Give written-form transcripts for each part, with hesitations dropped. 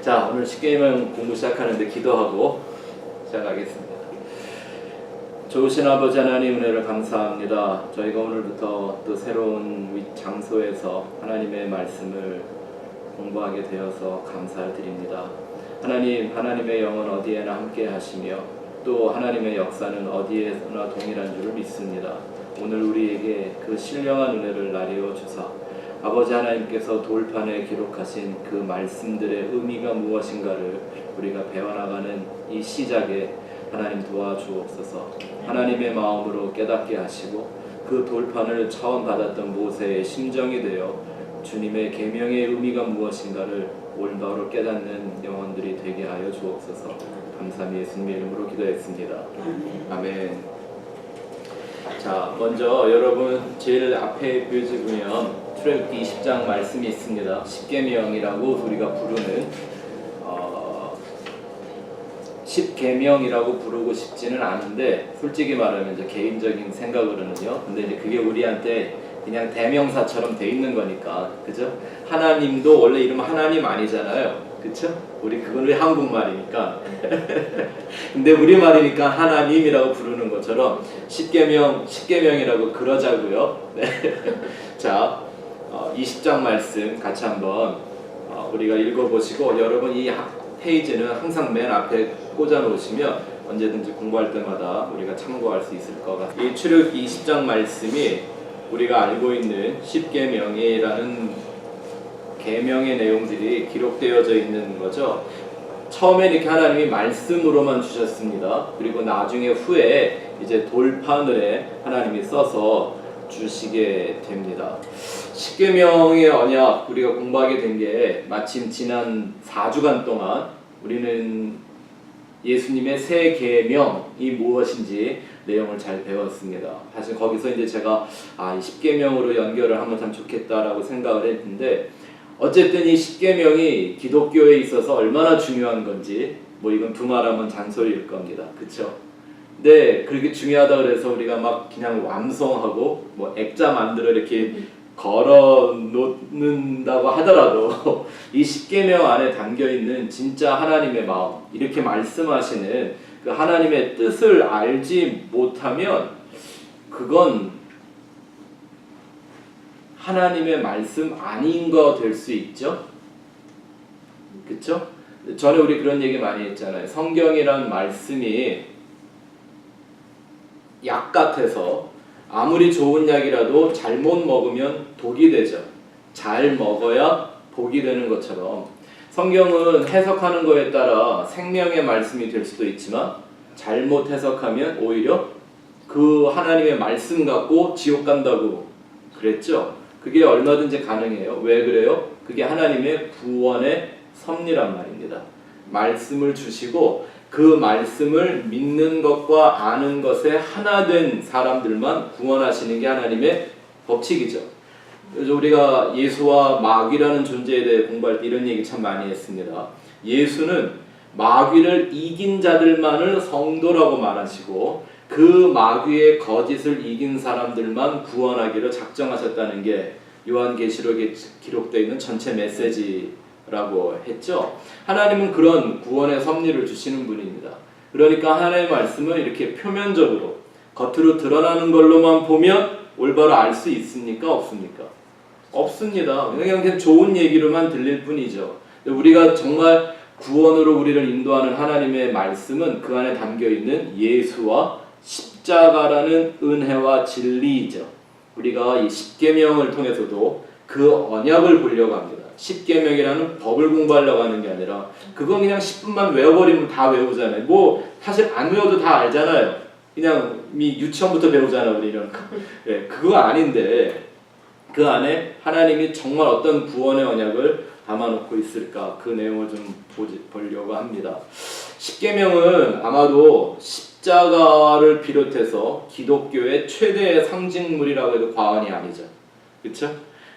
자, 오늘 십계명 공부 시작하는데 기도하고 시작하겠습니다. 좋으신 아버지 하나님 은혜를 감사합니다. 저희가 오늘부터 또 새로운 장소에서 하나님의 말씀을 공부하게 되어서 감사를 드립니다. 하나님, 하나님의 영은 어디에나 함께 하시며 또 하나님의 역사는 어디에나 동일한 줄을 믿습니다. 오늘 우리에게 그 신령한 은혜를 나리워 주사 아버지 하나님께서 돌판에 기록하신 그 말씀들의 의미가 무엇인가를 우리가 배워나가는 이 시작에 하나님 도와주옵소서. 하나님의 마음으로 깨닫게 하시고 그 돌판을 처음 받았던 모세의 심정이 되어 주님의 계명의 의미가 무엇인가를 올바로 깨닫는 영혼들이 되게 하여 주옵소서. 감사히 예수님의 이름으로 기도했습니다. 아멘. 자, 먼저 여러분 제일 앞에 묘지 보면 출애굽기 20장 말씀이 있습니다. 십계명이라고 우리가 부르는 십계명이라고 부르고 싶지는 않은데 솔직히 말하면 이제 개인적인 생각으로는요. 근데 이제 그게 우리한테 그냥 대명사처럼 돼 있는 거니까, 그죠? 하나님도 원래 이름 하나님 아니잖아요, 그쵸? 우리 그건 한국말이니까. 근데 우리말이니까 하나님이라고 부르는 것처럼 십계명이라고 그러자고요. 네. 자, 20장 말씀 같이 한번 우리가 읽어보시고, 여러분 이 페이지는 항상 맨 앞에 꽂아 놓으시면 언제든지 공부할 때마다 우리가 참고할 수 있을 것 같아요. 이 출애굽기 20장 말씀이 우리가 알고 있는 십계명이라는 계명의 내용들이 기록되어져 있는 거죠. 처음에 이렇게 하나님이 말씀으로만 주셨습니다. 그리고 나중에 후에 이제 돌판을 하나님이 써서 주시게 됩니다. 십계명의 언약 우리가 공부하게 된 게 마침 지난 4주간 동안 우리는 예수님의 새 계명이 무엇인지 내용을 잘 배웠습니다. 사실 거기서 이제 제가 이 십계명으로 연결을 하면 참 좋겠다라고 생각을 했는데, 어쨌든 이 십계명이 기독교에 있어서 얼마나 중요한 건지 뭐 이건 두말하면 잔소리일 겁니다. 그쵸? 근데 그렇게 중요하다 그래서 우리가 막 그냥 완성하고 뭐 액자 만들어 이렇게 걸어 놓는다고 하더라도 이 십계명 안에 담겨 있는 진짜 하나님의 마음, 이렇게 말씀하시는 그 하나님의 뜻을 알지 못하면 그건 하나님의 말씀 아닌 거 될 수 있죠? 그쵸? 전에 우리 그런 얘기 많이 했잖아요. 성경이란 말씀이 약 같아서 아무리 좋은 약이라도 잘못 먹으면 독이 되죠. 잘 먹어야 복이 되는 것처럼 성경은 해석하는 거에 따라 생명의 말씀이 될 수도 있지만 잘못 해석하면 오히려 그 하나님의 말씀 갖고 지옥 간다고 그랬죠. 그게 얼마든지 가능해요. 왜 그래요? 그게 하나님의 구원의 섭리란 말입니다. 말씀을 주시고 그 말씀을 믿는 것과 아는 것에 하나 된 사람들만 구원하시는 게 하나님의 법칙이죠. 그래서 우리가 예수와 마귀라는 존재에 대해 공부할 때 이런 얘기 참 많이 했습니다. 예수는 마귀를 이긴 자들만을 성도라고 말하시고 그 마귀의 거짓을 이긴 사람들만 구원하기로 작정하셨다는 게 요한계시록에 기록되어 있는 전체 메시지라고 했죠. 하나님은 그런 구원의 섭리를 주시는 분입니다. 그러니까 하나님의 말씀을 이렇게 표면적으로 겉으로 드러나는 걸로만 보면 올바로 알 수 있습니까? 없습니까? 없습니다. 그냥 좋은 얘기로만 들릴 뿐이죠. 우리가 정말 구원으로 우리를 인도하는 하나님의 말씀은 그 안에 담겨있는 예수와 십자가라는 은혜와 진리이죠. 우리가 이 십계명을 통해서도 그 언약을 보려고 합니다. 십계명이라는 법을 공부하려고 하는 게 아니라 그건 그냥 10분만 외워버리면 다 외우잖아요. 뭐 사실 안 외워도 다 알잖아요. 그냥 유치원부터 배우잖아 우리는. 네, 그거 아닌데 그 안에 하나님이 정말 어떤 구원의 언약을 담아놓고 있을까, 그 내용을 좀 보려고 합니다. 십계명은 아마도 십자가를 비롯해서 기독교의 최대의 상징물이라고 해도 과언이 아니죠. 그렇죠?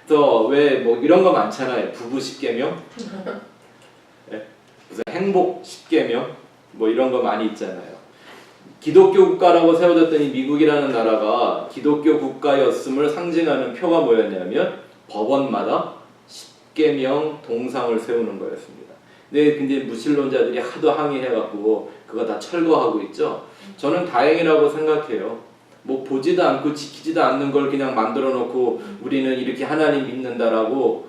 그래서 왜 뭐 이런 거 많잖아요. 부부 십계명, 네? 무슨 행복 십계명, 뭐 이런 거 많이 있잖아요. 기독교 국가라고 세워졌던 이 미국이라는 나라가 기독교 국가였음을 상징하는 표가 뭐였냐면 법원마다 십계명 동상을 세우는 거였습니다. 근데 무신론자들이 하도 항의해갖고 그거 다 철거하고 있죠. 저는 다행이라고 생각해요. 뭐 보지도 않고 지키지도 않는 걸 그냥 만들어 놓고 우리는 이렇게 하나님 믿는다라고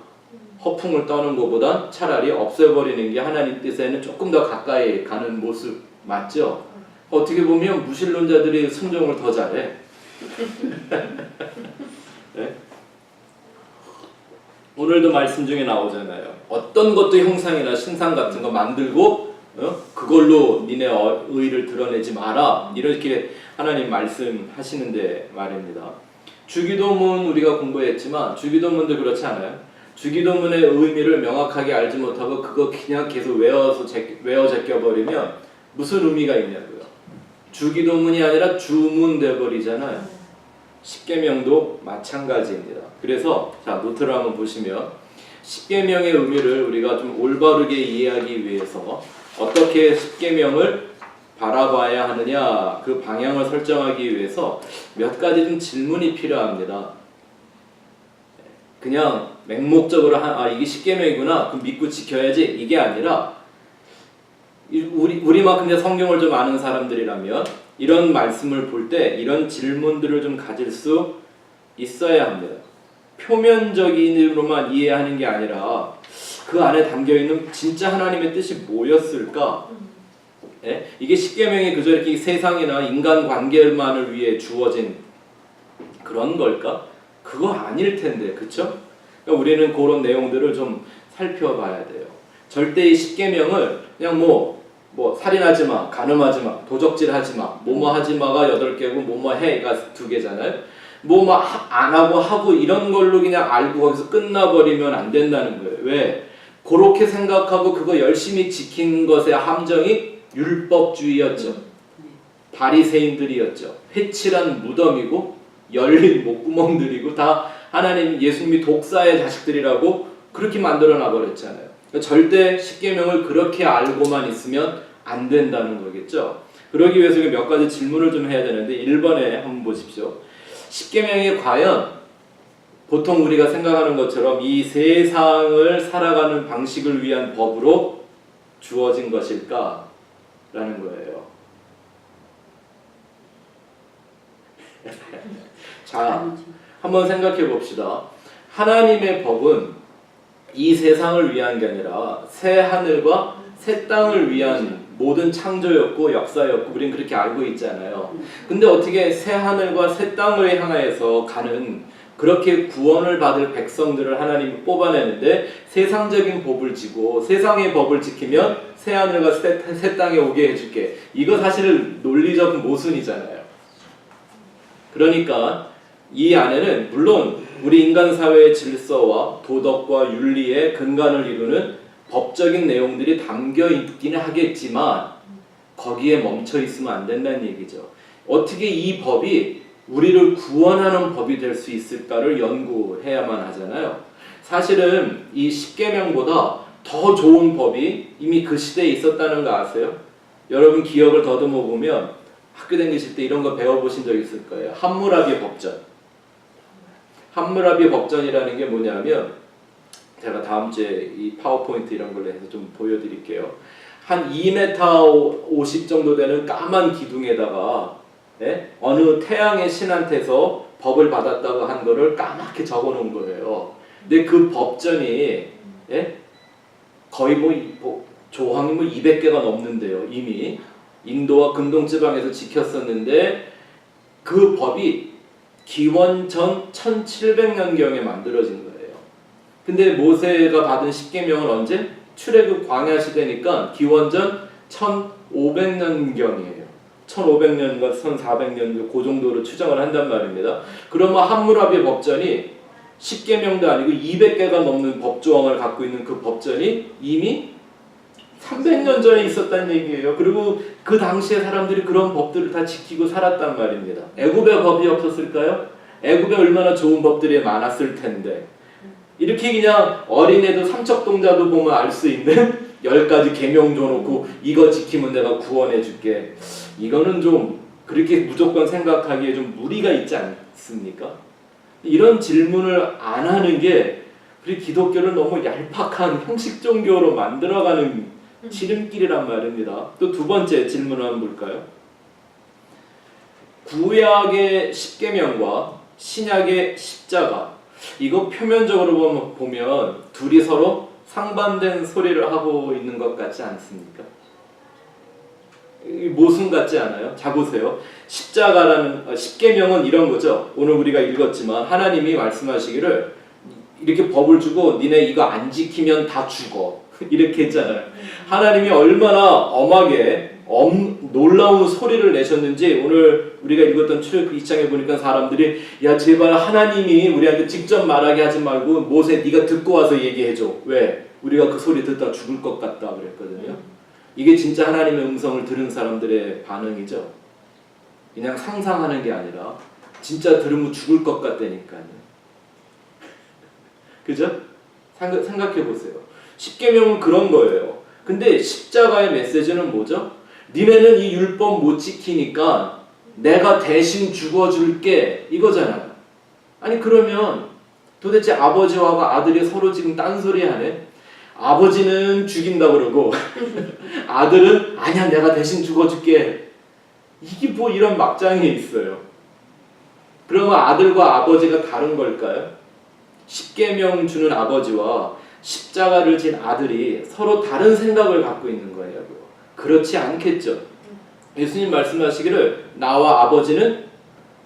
허풍을 떠는 것보다 차라리 없애버리는 게 하나님 뜻에는 조금 더 가까이 가는 모습 맞죠? 어떻게 보면 무신론자들이 순종을 더 잘해. 네? 오늘도 말씀 중에 나오잖아요. 어떤 것도 형상이나 신상 같은 거 만들고 그걸로 니네 의를 드러내지 마라. 이렇게 하나님 말씀하시는데 말입니다. 주기도문 우리가 공부했지만 주기도문도 그렇지 않아요? 주기도문의 의미를 명확하게 알지 못하고 그거 그냥 계속 외워 제껴버리면 무슨 의미가 있냐고요. 주기도문이 아니라 주문 돼버리잖아요. 십계명도 마찬가지입니다. 그래서 자 노트를 한번 보시면 십계명의 의미를 우리가 좀 올바르게 이해하기 위해서 어떻게 십계명을 바라봐야 하느냐 그 방향을 설정하기 위해서 몇 가지 좀 질문이 필요합니다. 그냥 맹목적으로 이게 십계명이구나 그럼 믿고 지켜야지 이게 아니라 우리만큼 이제 성경을 좀 아는 사람들이라면 이런 말씀을 볼 때 이런 질문들을 좀 가질 수 있어야 합니다. 표면적으로만 이해하는 게 아니라 그 안에 담겨있는 진짜 하나님의 뜻이 뭐였을까? 예? 이게 십계명이 그저 이렇게 세상이나 인간 관계만을 위해 주어진 그런 걸까? 그거 아닐 텐데, 그쵸? 그러니까 우리는 그런 내용들을 좀 살펴봐야 돼요. 절대 이 십계명을 그냥 뭐 살인하지 마, 간음하지 마, 도적질하지 마, 뭐뭐 하지 마가 8개고 뭐뭐 해가 2개잖아요. 뭐뭐 안 하고 하고 이런 걸로 그냥 알고 거기서 끝나버리면 안 된다는 거예요. 왜? 그렇게 생각하고 그거 열심히 지킨 것의 함정이 율법주의였죠. 바리새인들이었죠. 회칠한 무덤이고 열린 목구멍들이고 다 하나님 예수님이 독사의 자식들이라고 그렇게 만들어 놔버렸잖아요. 그러니까 절대 십계명을 그렇게 알고만 있으면 안 된다는 거겠죠. 그러기 위해서 몇 가지 질문을 좀 해야 되는데 1번에 한번 보십시오. 십계명이 과연 보통 우리가 생각하는 것처럼 이 세상을 살아가는 방식을 위한 법으로 주어진 것일까? 라는 거예요. 자, 한번 생각해 봅시다. 하나님의 법은 이 세상을 위한 게 아니라 새 하늘과 새 땅을 위한 모든 창조였고 역사였고 우린 그렇게 알고 있잖아요. 근데 어떻게 새 하늘과 새 땅을 향해서 가는 그렇게 구원을 받을 백성들을 하나님이 뽑아내는데 세상적인 법을 지고 세상의 법을 지키면 새 하늘과 새 땅에 오게 해줄게. 이거 사실 논리적 모순이잖아요. 그러니까 이 안에는 물론 우리 인간 사회의 질서와 도덕과 윤리의 근간을 이루는 법적인 내용들이 담겨 있기는 하겠지만 거기에 멈춰 있으면 안 된다는 얘기죠. 어떻게 이 법이 우리를 구원하는 법이 될 수 있을까를 연구해야만 하잖아요. 사실은 이 십계명보다 더 좋은 법이 이미 그 시대에 있었다는 거 아세요? 여러분 기억을 더듬어 보면 학교 다니실 때 이런 거 배워보신 적 있을 거예요. 함무라비 법전. 함무라비 법전이라는 게 뭐냐면 제가 다음 주에 이 파워포인트 이런 걸로 해서 좀 보여드릴게요. 한 2m 50 정도 되는 까만 기둥에다가 어느 태양의 신한테서 법을 받았다고 한 거를 까맣게 적어 놓은 거예요. 근데 그 법전이 거의 조항이 200개가 넘는데요. 이미 인도와 근동 지방에서 지켰었는데 그 법이 기원 전 1700년경에 만들어진 거예요. 근데 모세가 받은 십계명은 언제? 출애굽 광야 시대니까 기원 전 1500년경이에요. 1500년과 1400년 그 정도로 추정을 한단 말입니다. 그러면 함무라비 법전이 십계명도 아니고 200개가 넘는 법조항을 갖고 있는 그 법전이 이미 300년 전에 있었다는 얘기예요. 그리고 그 당시에 사람들이 그런 법들을 다 지키고 살았단 말입니다. 애굽에 법이 없었을까요? 애굽에 얼마나 좋은 법들이 많았을 텐데 이렇게 그냥 어린애도 삼척동자도 보면 알 수 있는 10가지 계명 줘놓고 이거 지키면 내가 구원해 줄게. 이거는 좀 그렇게 무조건 생각하기에 좀 무리가 있지 않습니까? 이런 질문을 안 하는 게 우리 기독교를 너무 얄팍한 형식 종교로 만들어가는 지름길이란 말입니다. 또 두 번째 질문을 한번 볼까요? 구약의 십계명과 신약의 십자가, 이거 표면적으로 보면 둘이 서로 상반된 소리를 하고 있는 것 같지 않습니까? 모순 같지 않아요? 자 보세요. 십계명은 이런 거죠. 오늘 우리가 읽었지만 하나님이 말씀하시기를 이렇게 법을 주고 니네 이거 안 지키면 다 죽어 이렇게 했잖아요. 하나님이 얼마나 엄하게 놀라운 소리를 내셨는지 오늘 우리가 읽었던 출애굽기 2장에 보니까 사람들이 야 제발 하나님이 우리한테 직접 말하게 하지 말고 모세 네가 듣고 와서 얘기해줘. 왜? 우리가 그 소리 듣다 죽을 것 같다 그랬거든요. 이게 진짜 하나님의 음성을 들은 사람들의 반응이죠. 그냥 상상하는 게 아니라 진짜 들으면 죽을 것 같다니까요. 그죠? 생각해 보세요. 십계명은 그런 거예요. 근데 십자가의 메시지는 뭐죠? 니네는 이 율법 못 지키니까 내가 대신 죽어줄게 이거잖아요. 아니 그러면 도대체 아버지와 아들이 서로 지금 딴소리하네. 아버지는 죽인다 그러고 아들은 아니야 내가 대신 죽어줄게. 이게 뭐 이런 막장이 있어요. 그러면 아들과 아버지가 다른 걸까요? 십계명 주는 아버지와 십자가를 진 아들이 서로 다른 생각을 갖고 있는 거예요. 그렇지 않겠죠. 예수님 말씀하시기를 나와 아버지는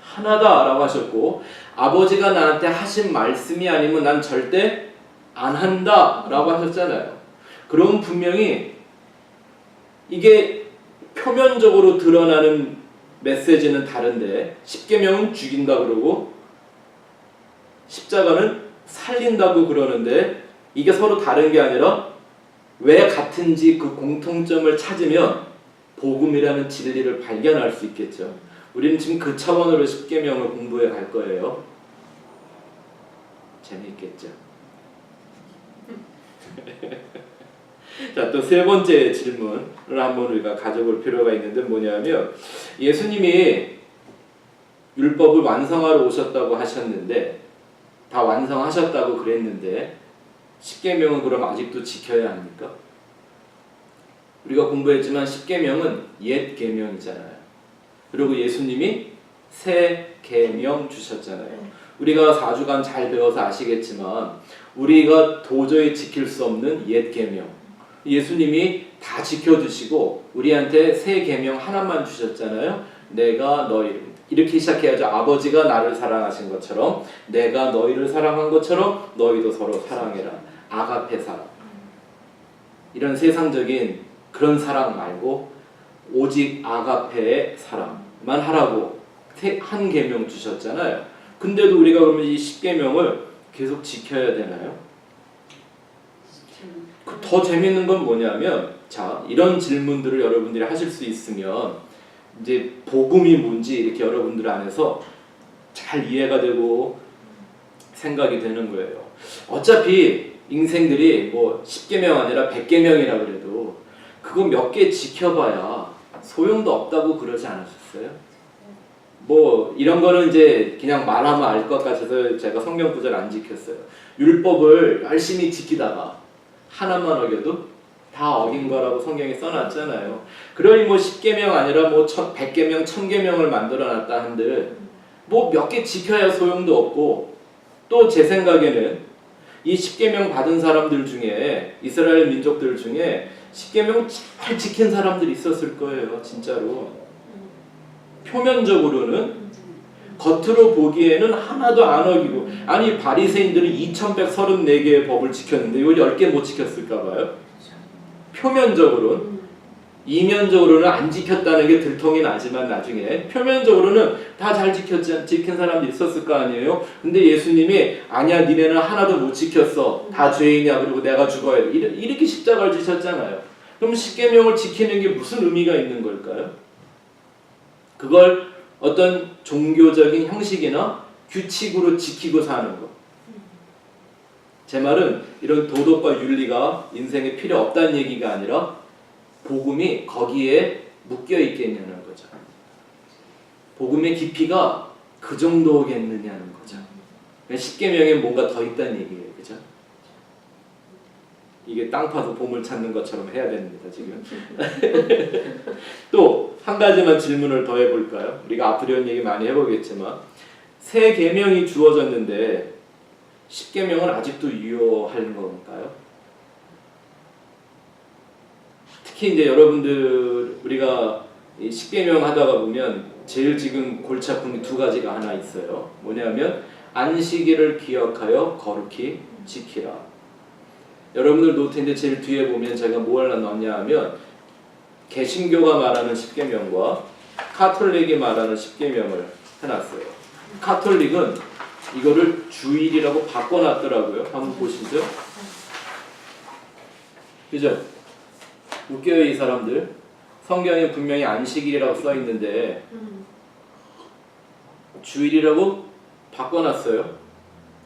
하나다 라고 하셨고 아버지가 나한테 하신 말씀이 아니면 난 절대 안 한다 라고 하셨잖아요. 그럼 분명히 이게 표면적으로 드러나는 메시지는 다른데 십계명은 죽인다 그러고 십자가는 살린다고 그러는데 이게 서로 다른 게 아니라 왜 같은지 그 공통점을 찾으면 복음이라는 진리를 발견할 수 있겠죠. 우리는 지금 그 차원으로 십계명을 공부해 갈 거예요. 재미있겠죠. 자, 또 세 번째 질문을 한번 우리가 가져볼 필요가 있는데 뭐냐면 예수님이 율법을 완성하러 오셨다고 하셨는데 다 완성하셨다고 그랬는데 십계명은 그럼 아직도 지켜야 합니까? 우리가 공부했지만 십계명은 옛 계명이잖아요. 그리고 예수님이 새 계명 주셨잖아요. 우리가 4주간 잘 배워서 아시겠지만 우리가 도저히 지킬 수 없는 옛 계명 예수님이 다 지켜주시고 우리한테 새 계명 하나만 주셨잖아요. 내가 너희를 이렇게 시작해야죠. 아버지가 나를 사랑하신 것처럼 내가 너희를 사랑한 것처럼 너희도 서로 사랑해라. 아가페 사랑. 이런 세상적인 그런 사랑 말고 오직 아가페의 사랑만 하라고 한 계명 주셨잖아요. 근데도 우리가 그러면 이 10계명을 계속 지켜야 되나요? 더 재밌는 건 뭐냐면 자 이런 질문들을 여러분들이 하실 수 있으면 이제 복음이 뭔지 이렇게 여러분들 안에서 잘 이해가 되고 생각이 되는 거예요. 어차피 인생들이 뭐 10계명 아니라 100계명이라 그래도 그거 몇 개 지켜봐야 소용도 없다고 그러지 않으셨어요? 뭐 이런 거는 이제 그냥 말하면 알 것 같아서 제가 성경 구절 안 지켰어요. 율법을 열심히 지키다가 하나만 어겨도 다 어긴 거라고 성경에 써놨잖아요. 그러니 뭐 10계명 아니라 뭐 100계명, 1000계명을 만들어놨다 한들 뭐 몇 개 지켜야 소용도 없고 또 제 생각에는 이 10계명 받은 사람들 중에 이스라엘 민족들 중에 10계명 잘 지킨 사람들이 있었을 거예요. 진짜로. 표면적으로는 겉으로 보기에는 하나도 안 어기고 아니 바리새인들은 2134개의 법을 지켰는데 이걸 10개 못 지켰을까 봐요. 표면적으로는 이면적으로는 안 지켰다는 게 들통이 나지만 나중에 표면적으로는 다 잘 지킨 사람도 있었을 거 아니에요. 근데 예수님이 아니야 니네는 하나도 못 지켰어. 다 죄인이야. 그리고 내가 죽어야 돼. 이렇게 십자가를 지셨잖아요. 그럼 10계명을 지키는 게 무슨 의미가 있는 걸까요? 그걸 어떤 종교적인 형식이나 규칙으로 지키고 사는 것. 제 말은 이런 도덕과 윤리가 인생에 필요 없다는 얘기가 아니라 복음이 거기에 묶여 있겠냐는 거죠. 복음의 깊이가 그 정도겠느냐는 거죠. 10계명에 뭔가 더 있다는 얘기예요. 그죠? 이게 땅 파서 보물 찾는 것처럼 해야 됩니다 지금. 또 한 가지만 질문을 더 해볼까요? 우리가 앞으로 이런 얘기 많이 해보겠지만 새 계명이 주어졌는데 10계명은 아직도 유효한 건가요? 특히 이제 여러분들 우리가 이 10계명 하다가 보면 제일 지금 골치 아픈 게 두 가지가 하나 있어요. 뭐냐면 안식일을 기억하여 거룩히 지키라. 여러분들 노트인데 제일 뒤에 보면 제가 뭘 넣었냐 하면 개신교가 말하는 10계명과 카톨릭이 말하는 10계명을 해놨어요. 카톨릭은 이거를 주일이라고 바꿔놨더라고요. 한번 보시죠. 그죠? 웃겨요 이 사람들. 성경에 분명히 안식일이라고 써있는데 주일이라고 바꿔놨어요.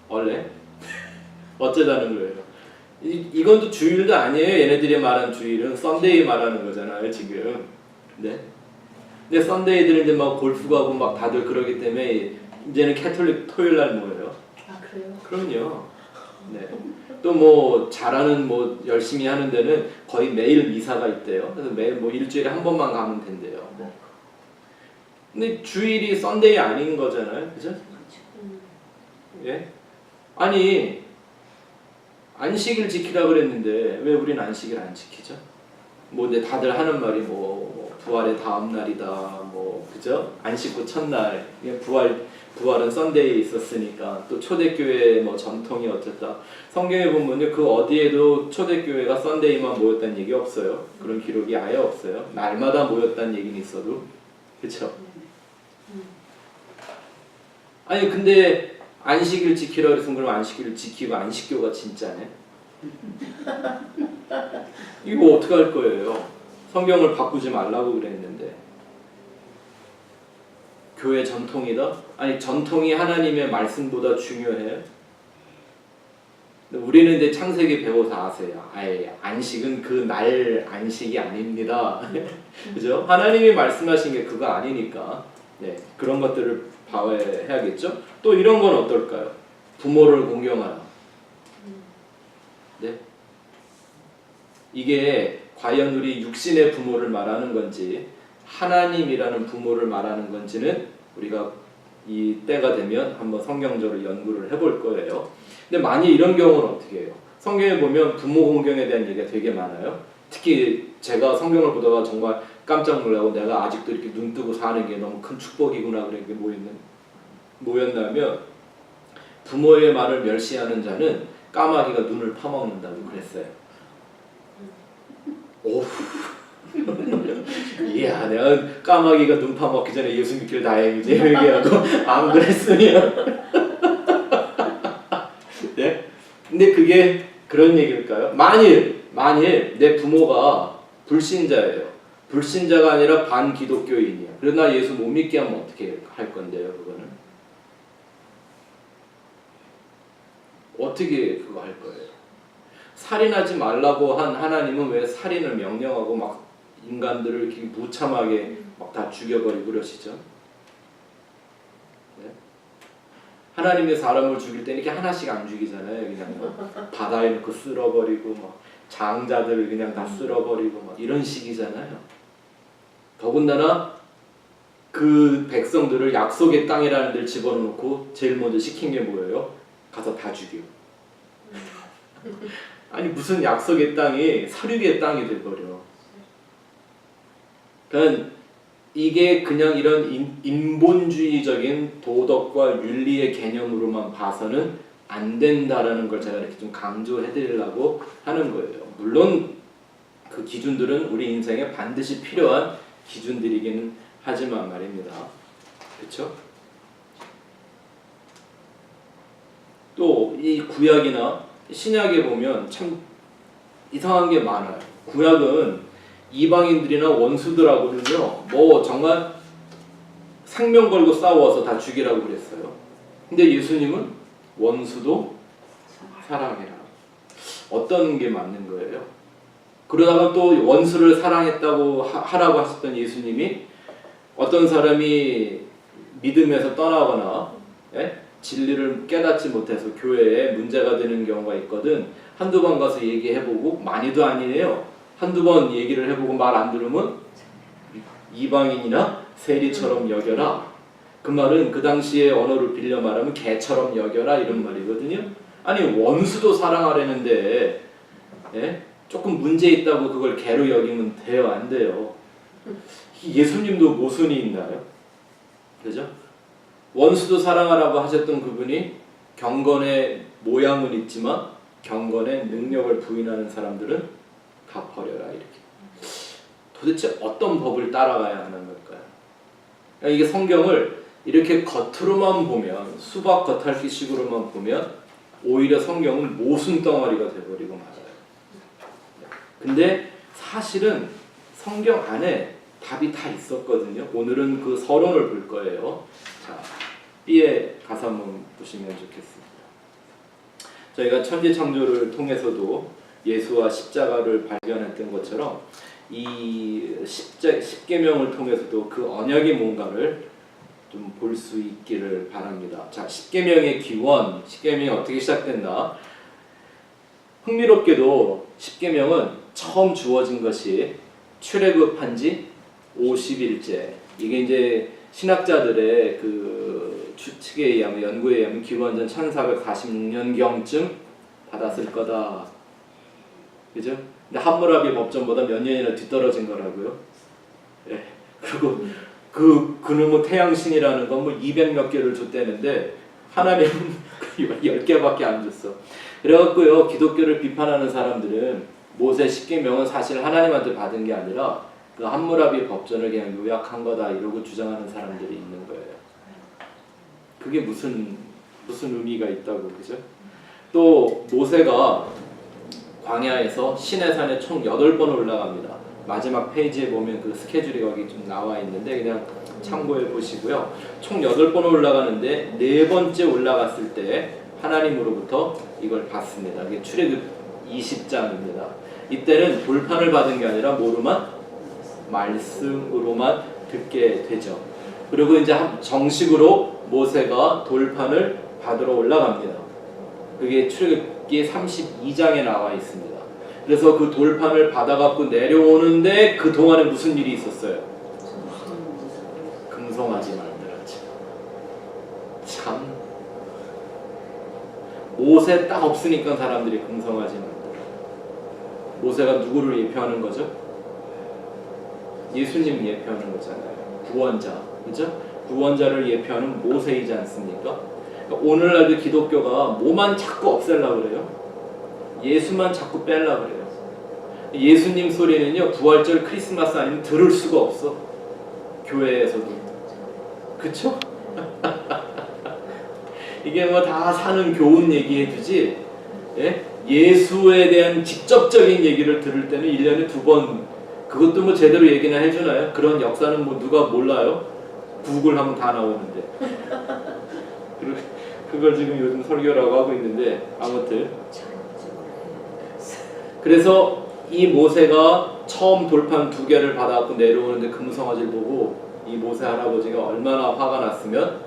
원래 어쩌자는 거예요. 이건 또 주일도 아니에요. 얘네들이 말하는 주일은 썬데이 말하는 거잖아요 지금. 네. 근데 썬데이들은 이제 막 골프 가고 막 다들 그러기 때문에 이제는 캐톨릭 토요일 날 모여요. 아 그래요? 그럼요. 네. 또 뭐 잘하는 뭐 열심히 하는 데는 거의 매일 미사가 있대요. 그래서 매일 뭐 일주일에 한 번만 가면 된대요. 뭐. 근데 주일이 썬데이 아닌 거잖아요, 그죠? 예? 아니 안식일 지키라 그랬는데 왜 우리는 안식일 안 지키죠? 뭐 근데 다들 하는 말이 뭐 부활의 다음 날이다, 뭐 그죠? 안 씻고 첫날 부활은 썬데이에 있었으니까 또 초대교회 뭐 전통이 어쨌다. 성경에 보면요 그 어디에도 초대교회가 썬데이만 모였다는 얘기 없어요. 그런 기록이 아예 없어요. 날마다 모였다는 얘기는 있어도 그렇죠. 아니 근데 안식일 지키라 그래서 그럼 안식일을 지키고 안식교가 진짜네? 이거 어떡할 거예요? 성경을 바꾸지 말라고 그랬는데 교회 전통이다? 아니 전통이 하나님의 말씀보다 중요해요? 우리는 이제 창세기 배워서 아세요. 아예 안식은 그 날 안식이 아닙니다. 그죠? 하나님이 말씀하신 게 그거 아니니까 네, 그런 것들을 봐야겠죠? 또 이런 건 어떨까요? 부모를 공경하라. 네? 이게 과연 우리 육신의 부모를 말하는 건지 하나님이라는 부모를 말하는 건지는 우리가 이 때가 되면 한번 성경적으로 연구를 해볼 거예요. 근데 만약 이런 경우는 어떻게 해요? 성경에 보면 부모 공경에 대한 얘기가 되게 많아요. 특히 제가 성경을 보다가 정말 깜짝 놀라고 내가 아직도 이렇게 눈 뜨고 사는 게 너무 큰 축복이구나 그런 게 뭐였냐면 부모의 말을 멸시하는 자는 까마귀가 눈을 파먹는다고 그랬어요. 오, 이야 내가 까마귀가 눈 파먹기 전에 예수 믿길 다행이지 얘기하고 안 그랬으면 네? 근데 그게 그런 얘기일까요? 만일 내 부모가 불신자예요. 불신자가 아니라 반기독교인이야. 그러나 예수 못 믿게 하면 어떻게 할 건데요? 그거는 어떻게 그거 할 거예요? 살인하지 말라고 한 하나님은 왜 살인을 명령하고 막 인간들을 이렇게 무참하게 막 다 죽여버리고 그러시죠? 네? 하나님의 사람을 죽일 때는 이렇게 하나씩 안 죽이잖아요. 그냥 막 바다에 넣고 쓸어버리고 막 장자들을 그냥 다 쓸어버리고 막 이런 식이잖아요. 더군다나 그 백성들을 약속의 땅이라는 데를 집어넣고 제일 먼저 시킨 게 뭐예요? 가서 다 죽여. 아니 무슨 약속의 땅이 사륙의 땅이 돼버려. 그러니까 이게 그냥 이런 인본주의적인 도덕과 윤리의 개념으로만 봐서는 안 된다라는 걸 제가 이렇게 좀 강조해드리려고 하는 거예요. 물론 그 기준들은 우리 인생에 반드시 필요한 기준들이기는 하지만 말입니다. 그렇죠? 또 이 구약이나 신약에 보면 참 이상한 게 많아요. 구약은 이방인들이나 원수들하고는요, 뭐 정말 생명 걸고 싸워서 다 죽이라고 그랬어요. 근데 예수님은 원수도 사랑해라. 어떤 게 맞는 거예요? 그러다가 또 원수를 사랑했다고 하라고 하셨던 예수님이 어떤 사람이 믿음에서 떠나거나 진리를 깨닫지 못해서 교회에 문제가 되는 경우가 있거든. 한두 번 가서 얘기해보고, 많이도 아니에요. 한두 번 얘기를 해보고 말 안 들으면 이방인이나 세리처럼 여겨라. 그 말은 그 당시의 언어를 빌려 말하면 개처럼 여겨라 이런 말이거든요. 아니 원수도 사랑하려는데 조금 문제 있다고 그걸 개로 여기면 돼요? 안 돼요? 예수님도 모순이 있나요? 그죠? 원수도 사랑하라고 하셨던 그분이 경건의 모양은 있지만 경건의 능력을 부인하는 사람들은 다 버려라 이렇게. 도대체 어떤 법을 따라가야 하는 걸까요? 그러니까 이게 성경을 이렇게 겉으로만 보면 수박 겉핥기식으로만 보면 오히려 성경은 모순 덩어리가 돼버리고 말아요. 근데 사실은 성경 안에 답이 다 있었거든요. 오늘은 그 서론을 볼 거예요. 자, B의 가사 한번 보시면 좋겠습니다. 저희가 천지창조를 통해서도 예수와 십자가를 발견했던 것처럼 이 십계명을 통해서도 그 언약이 뭔가를 좀 볼 수 있기를 바랍니다. 자, 십계명의 기원, 십계명이 어떻게 시작됐나? 흥미롭게도 십계명은 처음 주어진 것이 출애굽한 지 50일째. 이게 이제 신학자들의 그 추측에 의하면 연구에 의하면 기원전 1440년경쯤 받았을 거다. 그죠? 근데 함무라비 법전보다 몇 년이나 뒤떨어진 거라고요. 예. 그리고 그놈의 태양신이라는 건 뭐 200몇 개를 줬대는데 하나님은 10개밖에 안 줬어. 그래갖고요, 기독교를 비판하는 사람들은 모세 십계명은 사실 하나님한테 받은 게 아니라 그 함무라비 법전을 그냥 요약한 거다 이러고 주장하는 사람들이 있는 거예요. 그게 무슨 의미가 있다고, 그죠? 또 모세가 광야에서 시내산에 총 8번 올라갑니다. 마지막 페이지에 보면 그 스케줄이 거기 좀 나와 있는데 그냥 참고해 보시고요. 총 8번 올라가는데 4번째 올라갔을 때 하나님으로부터 이걸 받습니다. 이게 출애굽 20장입니다. 이때는 돌판을 받은 게 아니라 뭐로만? 말씀으로만 듣게 되죠. 그리고 이제 정식으로 모세가 돌판을 받으러 올라갑니다. 그게 출애굽기 32장에 나와 있습니다. 그래서 그 돌판을 받아갖고 내려오는데 그 동안에 무슨 일이 있었어요? 금송아지 만들었죠. 참, 모세 딱 없으니까 사람들이 금송아지 만들어. 모세가 누구를 예표하는 거죠? 예수님 예표하는 거잖아요. 구원자, 그죠? 구원자를 예표하는 모세이지 않습니까? 그러니까 오늘날도 기독교가 뭐만 자꾸 없애려고 그래요? 예수만 자꾸 빼려고 그래요. 예수님 소리는요, 부활절 크리스마스 아니면 들을 수가 없어. 교회에서도. 그쵸? 이게 뭐 다 사는 교훈 얘기해주지, 예? 예수에 대한 직접적인 얘기를 들을 때는 1년에 2번, 그것도 뭐 제대로 얘기나 해주나요? 그런 역사는 뭐 누가 몰라요? 구글 하면 다 나오는데. 그걸 지금 요즘 설교라고 하고 있는데, 아무튼. 그래서 이 모세가 처음 돌판 2개를 받아갖고 내려오는데 금송아지를 보고 이 모세 할아버지가 얼마나 화가 났으면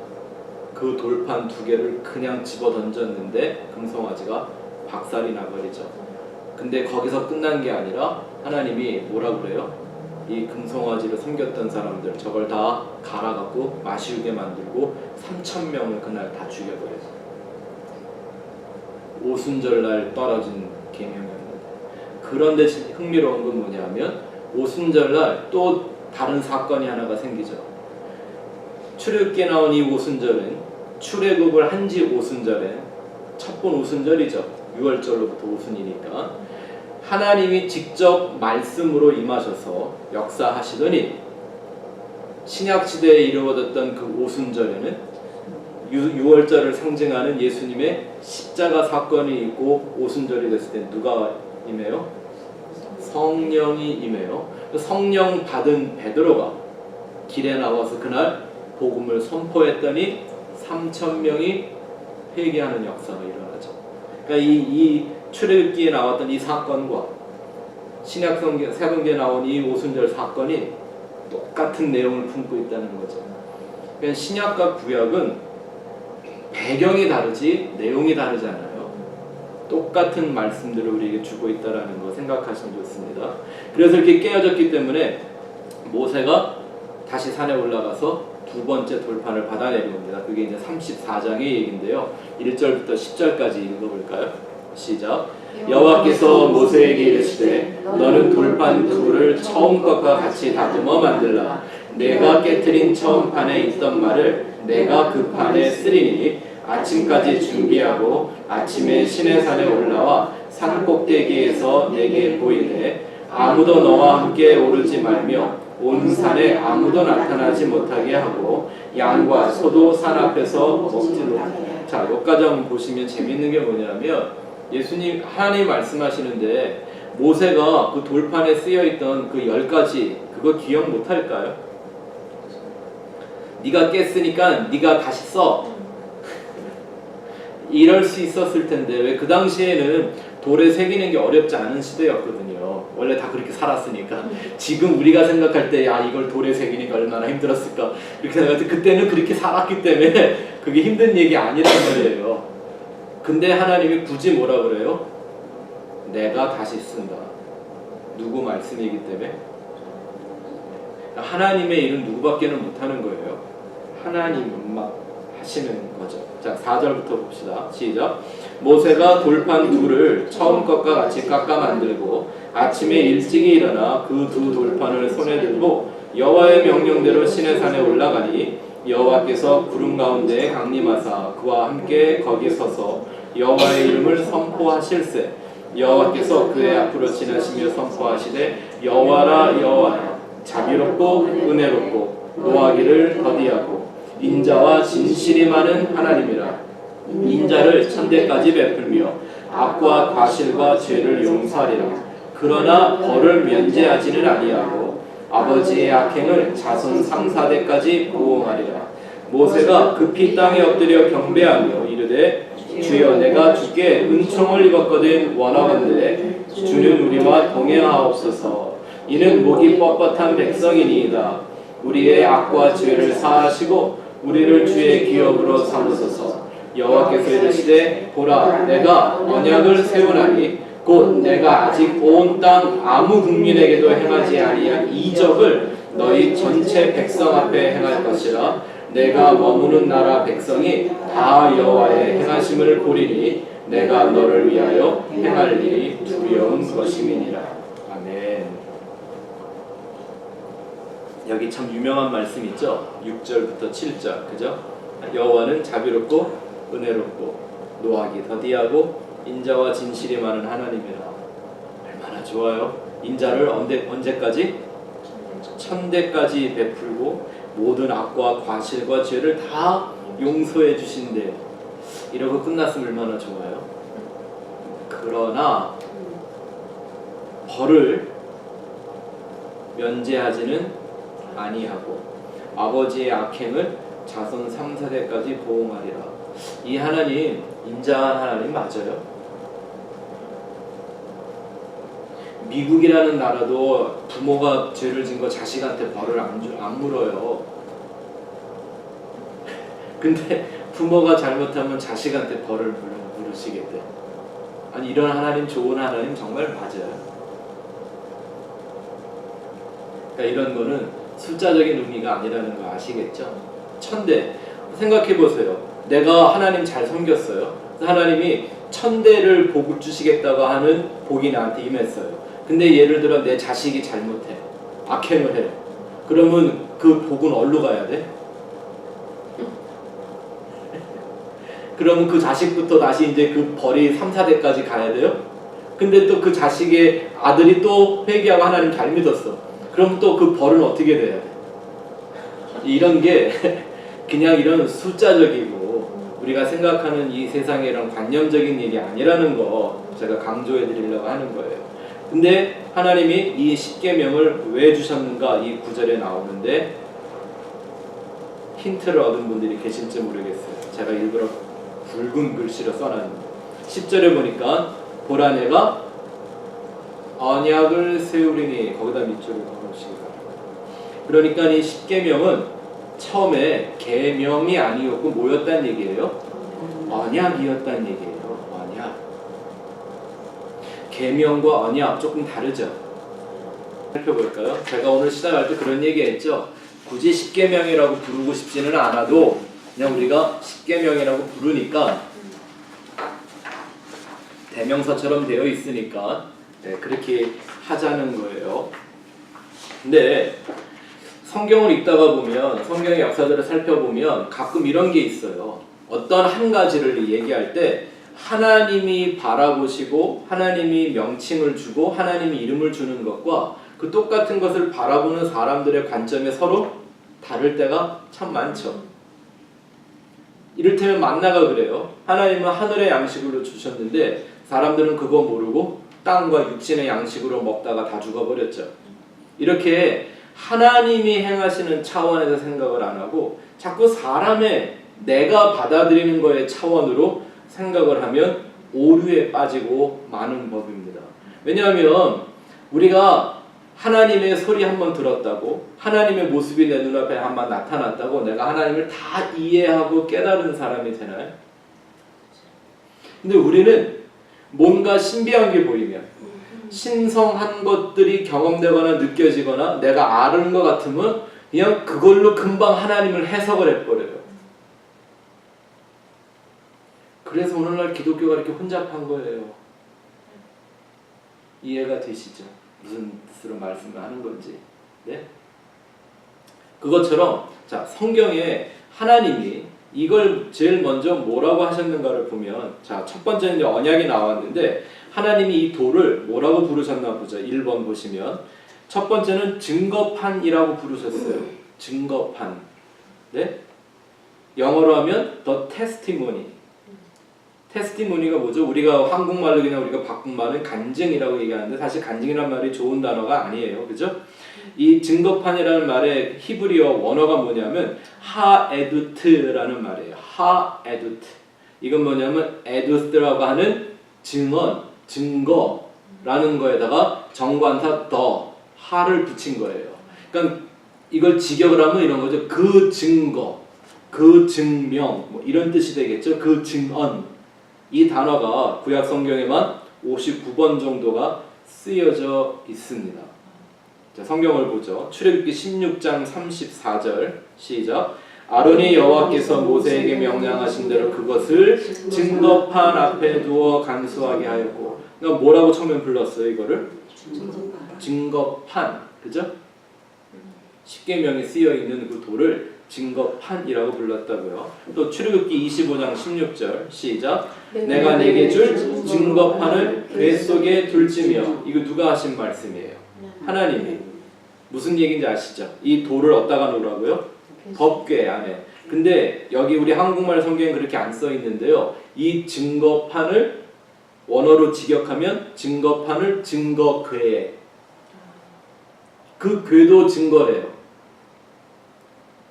그 돌판 2개를 그냥 집어 던졌는데 금송아지가 박살이 나버리죠. 근데 거기서 끝난 게 아니라 하나님이 뭐라 그래요? 이 금송아지를 섬겼던 사람들 저걸 다 갈아갖고 마시우게 만들고 3,000명을 그날 다 죽여버려요. 오순절날 떨어진 계명이었는데. 그런데 흥미로운 건 뭐냐면 오순절날 또 다른 사건이 하나가 생기죠. 출애굽기에 나온 이 오순절은 출애굽을 한 지 오순절에 첫 번 오순절이죠. 6월절로부터 오순이니까 하나님이 직접 말씀으로 임하셔서 역사하시더니 신약시대에 이루어졌던 그 오순절에는 6월절을 상징하는 예수님의 십자가 사건이 있고 오순절이 됐을 때 누가 임해요? 성령이 임해요. 성령 받은 베드로가 길에 나와서 그날 복음을 선포했더니 3,000명이 회개하는 역사가 일어나죠. 그러니까 이 출애굽기에 나왔던 이 사건과 신약성경 새성경에 나온 이 오순절 사건이 똑같은 내용을 품고 있다는 거죠. 그러니까 신약과 구약은 배경이 다르지 내용이 다르지 않아요. 똑같은 말씀들을 우리에게 주고 있다는 거 생각하시면 좋습니다. 그래서 이렇게 깨어졌기 때문에 모세가 다시 산에 올라가서 두 번째 돌판을 받아내려옵니다. 그게 이제 34장의 얘기인데요. 1절부터 10절까지 읽어볼까요? 시작. 여호와께서 모세에게 이르시되 너는 돌판 둘을 처음 것과 같이 다듬어 만들라. 내가 깨트린 처음 판에 있던 말을 내가 그 판에 쓰리니 아침까지 준비하고 아침에 시내산에 올라와 산 꼭대기에서 내게 보이되 아무도 너와 함께 오르지 말며 온 산에 아무도 나타나지 못하게 하고 양과 소도 산 앞에서 먹지도. 자, 여기까지 한번 보시면 재밌는 게 뭐냐면 예수님 하나님 말씀하시는데 모세가 그 돌판에 쓰여있던 그 10가지 그거 기억 못할까요? 네가 깼으니까 네가 다시 써. 이럴 수 있었을 텐데 왜 그 당시에는 돌에 새기는 게 어렵지 않은 시대였거든요. 원래 다 그렇게 살았으니까. 지금 우리가 생각할 때 야 이걸 돌에 새기니까 얼마나 힘들었을까 이렇게 생각할 때 그때는 그렇게 살았기 때문에 그게 힘든 얘기 아니란 말이에요. 근데 하나님이 굳이 뭐라 그래요? 내가 다시 쓴다. 누구 말씀이기 때문에? 하나님의 일은 누구밖에는 못하는 거예요. 하나님만 하시는 거죠. 자, 4절부터 봅시다. 시작. 모세가 돌판 둘을 처음 것과 같이 깎아 만들고 아침에 일찍이 일어나 그 두 돌판을 손에 들고 여호와의 명령대로 시내산에 올라가니 여호와께서 구름 가운데에 강림하사 그와 함께 거기 서서 여호와의 이름을 선포하실세. 여호와께서 그의 앞으로 지나시며 선포하시되 여호와라 여호와라 자비롭고 은혜롭고 노하기를 더디하고 인자와 진실이 많은 하나님이라. 인자를 천대까지 베풀며 악과 과실과 죄를 용서하리라. 그러나 벌을 면제하지는 아니하고 아버지의 악행을 자손 3, 4대까지 보응하리라. 모세가 급히 땅에 엎드려 경배하며 이르되 주여 내가 주께 은총을 입었거든 원하건대 주는 우리와 동행하옵소서. 이는 목이 뻣뻣한 백성이니이다. 우리의 악과 죄를 사하시고 우리를 주의 기업으로 삼으소서. 여호와께서 이르시되 보라 내가 언약을 세우나니 곧 내가 아직 온 땅 아무 국민에게도 행하지 아니한 이적을 너희 전체 백성 앞에 행할 것이라. 내가 머무는 나라 백성이 다 여호와의 행하심을 보리니 내가 너를 위하여 행할 일이 두려운 것임이니라. 아멘. 여기 참 유명한 말씀 있죠? 6절부터 7절 그죠? 여호와는 자비롭고 은혜롭고 노하기 더디하고 인자와 진실이 많은 하나님이라. 얼마나 좋아요. 인자를 언제까지? 천대까지 베풀고 모든 악과 과실과 죄를 다 용서해 주신대요. 이러고 끝났으면 얼마나 좋아요. 그러나 벌을 면제하지는 아니하고 아버지의 악행을 자손 3, 4대까지 보응하리라. 이 하나님 인자한 하나님 맞아요? 미국이라는 나라도 부모가 죄를 진 거 자식한테 벌을 안 물어요. 근데 부모가 잘못하면 자식한테 벌을 물으시겠대. 아니 이런 하나님 좋은 하나님 정말 맞아요. 그러니까 이런 거는 숫자적인 의미가 아니라는 거 아시겠죠? 천대 생각해보세요. 내가 하나님 잘 섬겼어요. 하나님이 천대를 복 주시겠다고 하는 복이 나한테 임했어요. 근데 예를 들어 내 자식이 잘못해 악행을 해요. 그러면 그 복은 어디로 가야 돼? 그러면 그 자식부터 다시 이제 그 벌이 3, 4대까지 가야 돼요? 근데 또 그 자식의 아들이 또 회개하고 하나님 잘 믿었어. 그럼 또 그 벌은 어떻게 돼야 돼? 이런 게 그냥 이런 숫자적이고 우리가 생각하는 이 세상의 이런 관념적인 일이 아니라는 거 제가 강조해 드리려고 하는 거예요. 근데 하나님이 이 십계명을 왜 주셨는가 이 구절에 나오는데 힌트를 얻은 분들이 계실지 모르겠어요. 제가 일부러 붉은 글씨로 써놨는데 10절에 보니까 보라 내가 언약을 세우리니 거기다 밑줄을 걸어주시기 바랍니다. 그러니까 이 십계명은 처음에 계명이 아니었고 뭐였다는 얘기예요? 언약이었다는 얘기예요. 언약. 계명과 언약 조금 다르죠. 살펴볼까요? 제가 오늘 시작할 때 그런 얘기했죠. 굳이 십계명이라고 부르고 싶지는 않아도 그냥 우리가 십계명이라고 부르니까 대명사처럼 되어 있으니까 그렇게 하자는 거예요. 근데 성경을 읽다가 보면, 성경의 역사들을 살펴보면 가끔 이런 게 있어요. 어떤 한 가지를 얘기할 때 하나님이 바라보시고 하나님이 명칭을 주고 하나님이 이름을 주는 것과 그 똑같은 것을 바라보는 사람들의 관점이 서로 다를 때가 참 많죠. 이를테면 만나가 그래요. 하나님은 하늘의 양식으로 주셨는데 사람들은 그거 모르고 땅과 육신의 양식으로 먹다가 다 죽어버렸죠. 이렇게 하나님이 행하시는 차원에서 생각을 안 하고 자꾸 사람의 내가 받아들이는 거의 차원으로 생각을 하면 오류에 빠지고 마는 법입니다. 왜냐하면 우리가 하나님의 소리 한번 들었다고, 하나님의 모습이 내 눈앞에 한번 나타났다고 내가 하나님을 다 이해하고 깨달은 사람이 되나요? 근데 우리는 뭔가 신비한 게 보이면, 신성한 것들이 경험되거나 느껴지거나 내가 아는 것 같으면 그냥 그걸로 금방 하나님을 해석을 해버려요. 그래서 오늘날 기독교가 이렇게 혼잡한 거예요. 이해가 되시죠? 무슨 뜻으로 말씀을 하는 건지. 네? 그것처럼 자, 성경에 하나님이 이걸 제일 먼저 뭐라고 하셨는가를 보면, 자, 첫 번째는 이제 언약이 나왔는데 하나님이 이 돌을 뭐라고 부르셨나 보죠. 1번 보시면 첫 번째는 증거판이라고 부르셨어요. 증거판. 네? 영어로 하면 the testimony. 테스티모니가 뭐죠? 우리가 한국말로 그냥 우리가 바꾼 말은 간증이라고 얘기하는데 사실 간증이라는 말이 좋은 단어가 아니에요. 그죠? 이 증거판이라는 말의 히브리어 원어가 뭐냐면 하에두트라는 말이에요. 하에두트. 이건 뭐냐면 에두스라고 하는 증언, 증거라는 거에다가 정관사 더, 하를 붙인 거예요. 그러니까 이걸 직역을 하면 이런 거죠. 그 증거, 그 증명, 뭐 이런 뜻이 되겠죠. 그 증언. 이 단어가 구약 성경에만 59번 정도가 쓰여져 있습니다. 자, 성경을 보죠. 출애굽기 16장 34절 시작. 아론이 여호와께서 모세에게 명령하신 대로 그것을 증거판 앞에 두어 간수하게 하였고, 그러니까 뭐라고 처음에 불렀어요 이거를? 증거판. 그죠? 십계명이 쓰여 있는 그 돌을 증거판이라고 불렀다고요. 또 출애굽기 25장 16절 시작. 내가 내게 줄 증거판을 궤 속에 둘지며. 이거 누가 하신 말씀이에요? 하나님이. 무슨 얘기인지 아시죠? 이 돌을 어디다가 놓으라고요? 법궤 안에. 근데 여기 우리 한국말 성경에 그렇게 안 써 있는데요. 이 증거판을 원어로 직역하면 증거판을 증거궤에. 그 궤도 증거래요.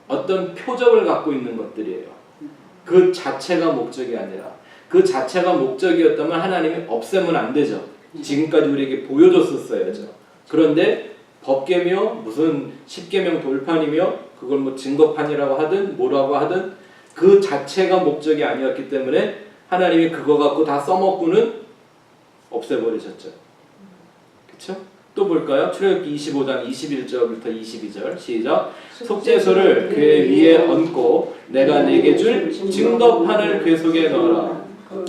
어떤 표적을 갖고 있는 것들이에요. 그 자체가 목적이 아니라, 그 자체가 목적이었다면 하나님이 없애면 안 되죠. 지금까지 우리에게 보여줬었어야죠. 그런데 법계며 무슨 십계명 돌판이며 그걸 뭐 증거판이라고 하든 뭐라고 하든 그 자체가 목적이 아니었기 때문에 하나님이 그거 갖고 다 써먹고는 없애버리셨죠. 그렇죠? 또 볼까요? 출애굽기 25장 21절부터 22절 시작. 속죄소를 궤 위에 얹고 내가 내게 줄 증거판을 궤 속에 넣어라.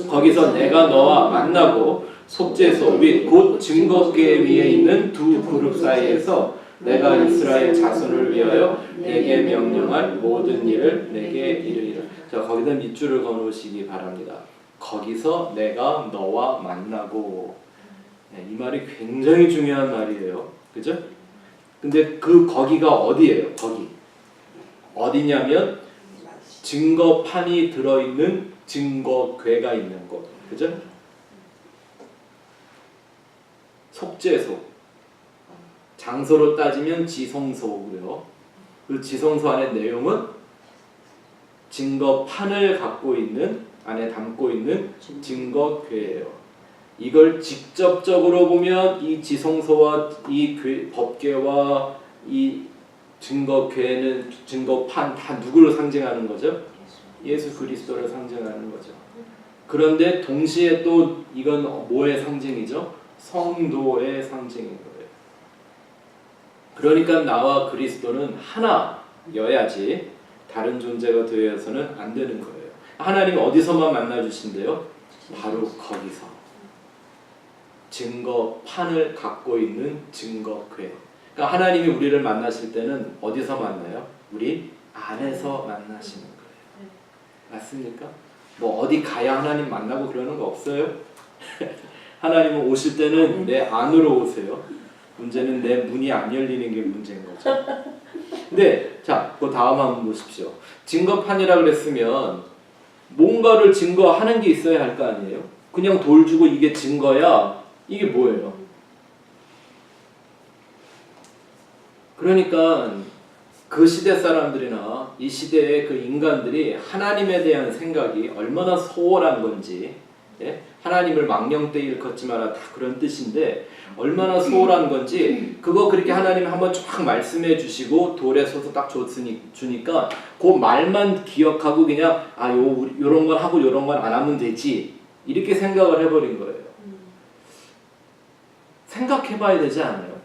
거기서 내가 너와 만나고 속죄소 및 곧 증거궤 위에 있는 두 그룹 사이에서 내가 이스라엘 자손을 위하여 내게 명령할 모든 일을 내게 이르리라. 자, 거기다 밑줄을 그어놓으시기 바랍니다. 거기서 내가 너와 만나고. 이 말이 굉장히 중요한 말이에요. 그죠? 근데 그 거기가 어디예요? 거기. 어디냐면 증거판이 들어있는 증거궤가 있는 곳. 그죠? 속죄소. 장소로 따지면 지성소고요. 그 지성소 안의 내용은 증거판을 갖고 있는, 안에 담고 있는 증거궤예요. 이걸 직접적으로 보면 이 지성소와 이 법궤와 이 증거궤는, 증거판 다 누구를 상징하는 거죠? 예수 그리스도를 상징하는 거죠. 그런데 동시에 또 이건 뭐의 상징이죠? 성도의 상징인 거예요. 그러니까 나와 그리스도는 하나여야지 다른 존재가 되어서는 안 되는 거예요. 하나님 어디서만 만나주신대요? 바로 거기서. 증거판을 갖고 있는 증거궤. 그러니까 하나님이 우리를 만나실 때는 어디서 만나요? 우리 안에서 만나시는 거예요. 맞습니까? 뭐 어디 가야 하나님 만나고 그러는 거 없어요? 하나님은 오실 때는 내 안으로 오세요. 문제는 내 문이 안 열리는 게 문제인 거죠. 근데 자, 그 다음 한번 보십시오. 증거판이라 그랬으면 뭔가를 증거하는 게 있어야 할 거 아니에요? 그냥 돌 주고 이게 증거야? 이게 뭐예요? 그러니까 그 시대 사람들이나 이 시대의 그 인간들이 하나님에 대한 생각이 얼마나 소홀한 건지, 예? 하나님을 망령되이 일컫지 마라, 다 그런 뜻인데 얼마나 소홀한 건지 그거 그렇게 하나님 한번 쫙 말씀해 주시고 돌에 서서 딱 주니까 그 말만 기억하고 그냥 요런 건 하고 요런 건 안 하면 되지 이렇게 생각을 해버린 거예요. 생각해 봐야 되지 않아요?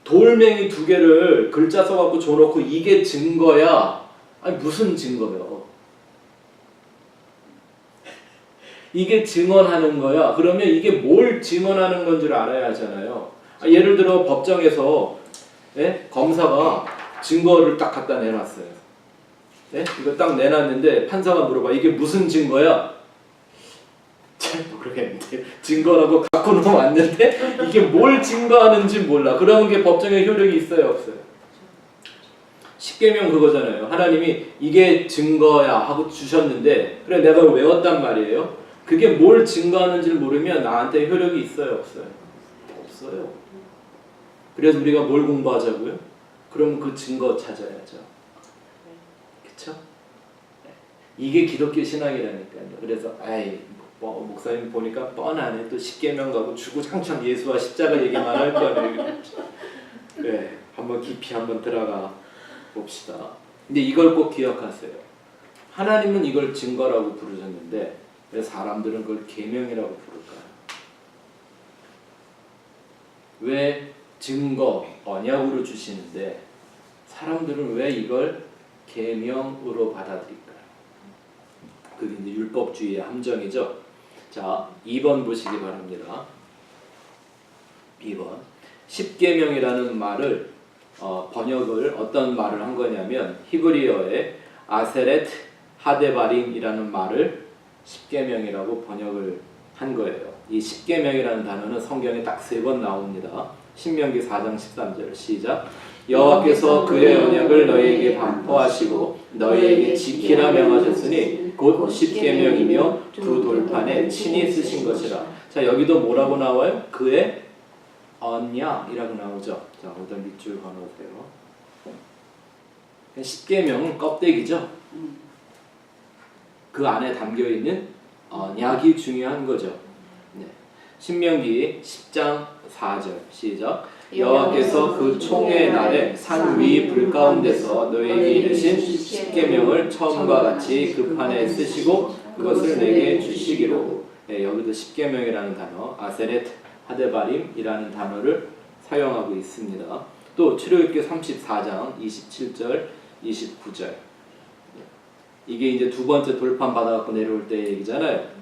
돌멩이 2개를 글자 써갖고 줘놓고 이게 증거야. 아니 무슨 증거요? 이게 증언하는 거야. 그러면 이게 뭘 증언하는 건 줄 알아야 하잖아요. 예를 들어 법정에서 검사가 증거를 딱 갖다 내놨어요. 이거 딱 내놨는데 판사가 물어봐. 이게 무슨 증거야? 잘 모르겠는데 증거라고 갖고는 왔는데 이게 뭘 증거하는지 몰라. 그러면 게 법정에 효력이 있어요, 없어요? 십계명 그거잖아요. 하나님이 이게 증거야 하고 주셨는데 그래 내가 외웠단 말이에요. 그게 뭘 증거하는지를 모르면 나한테 효력이 있어요, 없어요? 없어요. 그래서 우리가 뭘 공부하자고요? 그럼 그 증거 찾아야죠. 그쵸? 이게 기독교 신앙이라니까요. 그래서 목사님 보니까 뻔하네. 또 십계명 가고 주구장창 예수와 십자가 얘기만 할 거네. 그래, 한번 깊이 한번 들어가 봅시다. 근데 이걸 꼭 기억하세요. 하나님은 이걸 증거라고 부르셨는데 왜 사람들은 그걸 계명이라고 부를까요? 왜 증거, 언약으로 주시는데 사람들은 왜 이걸 계명으로 받아들일까요? 그게 이제 율법주의의 함정이죠. 자, 2번 보시기 바랍니다. 2번. 십계명이라는 말을 번역을 어떤 말을 한 거냐면 히브리어의 아세렛 하데바림이라는 말을 십계명이라고 번역을 한 거예요. 이 십계명이라는 단어는 성경에 딱 3번 나옵니다. 신명기 4장 13절 시작. 여호와께서 그의 언약을 너희에게 반포하시고 너희에게 지키라 명하셨으니 곧 십계명이며 2 돌판에 친히 쓰신 것이라. 자, 여기도 뭐라고 나와요? 그의 언약이라고 나오죠. 자, 일단 밑줄 그어놓으세요. 십계명은 껍데기죠. 그 안에 담겨있는 언약이 중요한 거죠. 네. 신명기 10장 4절 시작. 여호와께서 그 총회의 날에 산 위 불 가운데서 너희에게 이르신 십계명을 처음과 같이 그 판에 쓰시고 그것을 내게 주시기로. 여기도 십계명이라는 단어 아세렛 하데바림이라는 단어를 사용하고 있습니다. 또 출애굽기 34장 27절 29절 이게 이제 2번째 돌판 받아갖고 내려올 때 얘기잖아요.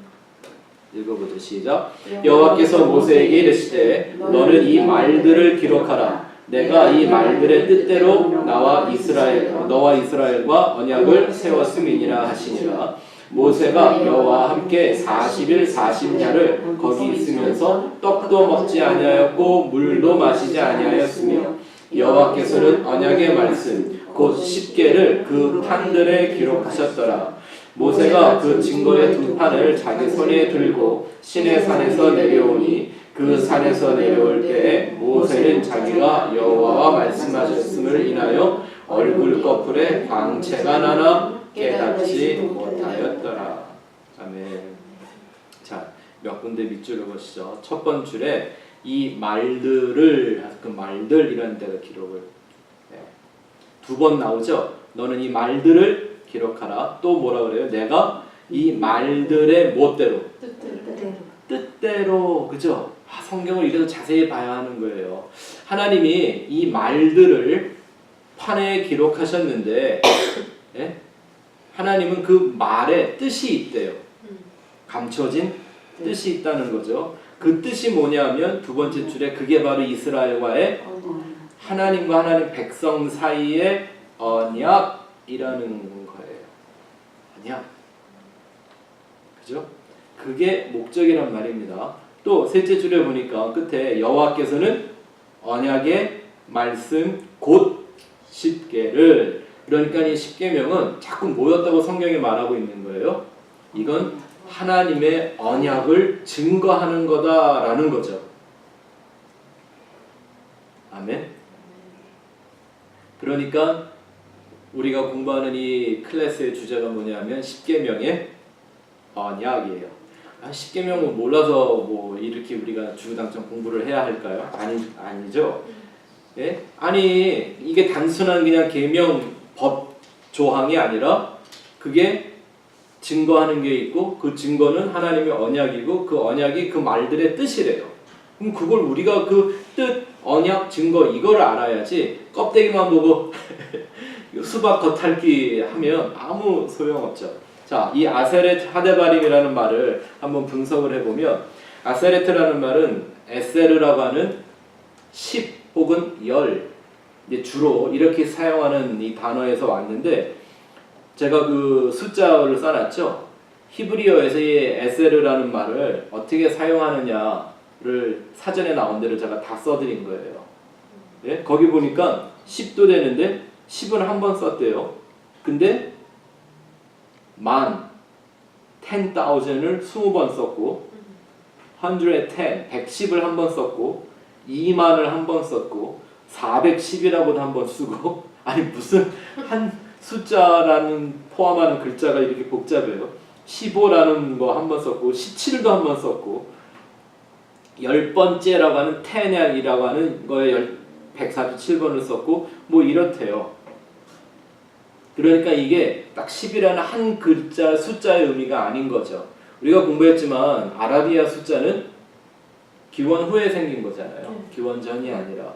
읽어보죠. 시작. 여호와께서 모세에게 이르시되 너는 이 말들을 기록하라. 내가 이 말들의 뜻대로 너와 이스라엘과 언약을 세웠음이니라 하시니라. 모세가 여호와와 함께 40일 40야를 거기 있으면서 떡도 먹지 아니하였고 물도 마시지 아니하였으며 여호와께서는 언약의 말씀 곧 십계를 그 판들에 기록하셨더라. 모세가 그 증거의 2판을 자기 손에 들고 시내 산에서 내려오니 그 산에서 내려올 때에 모세는 자기가 여호와와 말씀하셨음을 인하여 얼굴 꺼풀에 광채가 나나 깨닫지 못하였더라. 아멘. 자, 몇 군데 밑줄을 보시죠. 첫 번 줄에 이 말들을 그 말들이라는 데가 기록을 2번 나오죠. 너는 이 말들을 기록하라. 또 뭐라 그래요? 내가 이 말들의 무엇대로? 뜻대로. 그죠? 성경을 이래서 자세히 봐야 하는 거예요. 하나님이 이 말들을 판에 기록하셨는데 예? 하나님은 그 말에 뜻이 있대요. 감춰진 뜻이 있다는 거죠. 그 뜻이 뭐냐면 두 번째 줄에 그게 바로 이스라엘과의 하나님과 하나님 백성 사이의 언약이라는 거예요. 언약. 그죠? 그게 목적이란 말입니다. 또 셋째 줄에 보니까 끝에 여호와께서는 언약의 말씀 곧 십계를, 그러니까 이 십계명은 자꾸 뭐였다고 성경이 말하고 있는 거예요. 이건 하나님의 언약을 증거하는 거다라는 거죠. 아멘. 그러니까 우리가 공부하는 이 클래스의 주제가 뭐냐면 십계명의 언약이에요. 십계명은 몰라서 뭐 이렇게 우리가 주구장창 공부를 해야 할까요? 아니죠. 예? 아니 이게 단순한 그냥 계명 법 조항이 아니라 그게 증거하는 게 있고 그 증거는 하나님의 언약이고 그 언약이 그 말들의 뜻이래요. 그럼 그걸 우리가 그 뜻, 언약, 증거 이걸 알아야지 껍데기만 보고 수박 겉핥기 하면 아무 소용없죠. 자, 이 아세렛 하데바림이라는 말을 한번 분석을 해보면 아세레트라는 말은 에세르라고 하는 10 혹은 10 이제 주로 이렇게 사용하는 이 단어에서 왔는데 제가 그 숫자를 써놨죠. 히브리어에서 이 에세르라는 말을 어떻게 사용하느냐를 사전에 나온 대로 제가 다 써드린 거예요. 예? 거기 보니까 10도 되는데 10은 한 번 썼대요. 근데 만, 10,000을 20번 썼고 110, 110을 한 번 썼고 2만을 한 번 썼고 410이라고도 한 번 쓰고 아니 무슨 한 숫자라는 포함하는 글자가 이렇게 복잡해요. 15라는 거 한 번 썼고 17도 한 번 썼고 10번째라고 하는 테냐이라고 하는 거에 147번을 썼고 뭐 이렇대요. 그러니까 이게 딱 10이라는 한 글자 숫자의 의미가 아닌 거죠. 우리가 공부했지만 아라비아 숫자는 기원 후에 생긴 거잖아요. 기원 전이 아니라.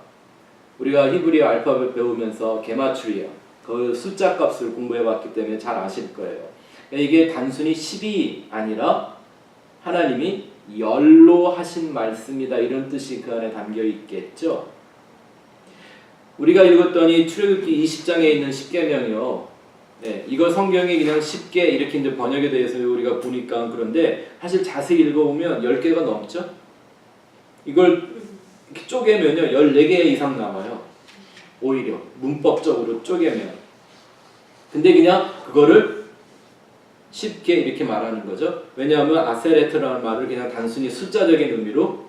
우리가 히브리어 알파벳 배우면서 게마트리아 그 숫자 값을 공부해봤기 때문에 잘 아실 거예요. 이게 단순히 10이 아니라 하나님이 열로 하신 말씀이다 이런 뜻이 그 안에 담겨 있겠죠. 우리가 읽었더니 출애굽기 20장에 있는 십계명이요. 네, 이거 성경이 그냥 쉽게 이렇게 이제 번역에 대해서 우리가 보니까 그런데 사실 자세히 읽어보면 10개가 넘죠. 이걸 이렇게 쪼개면요 14개 이상 나와요. 오히려 문법적으로 쪼개면. 근데 그냥 그거를 쉽게 이렇게 말하는 거죠. 왜냐하면 아세레트라는 말을 그냥 단순히 숫자적인 의미로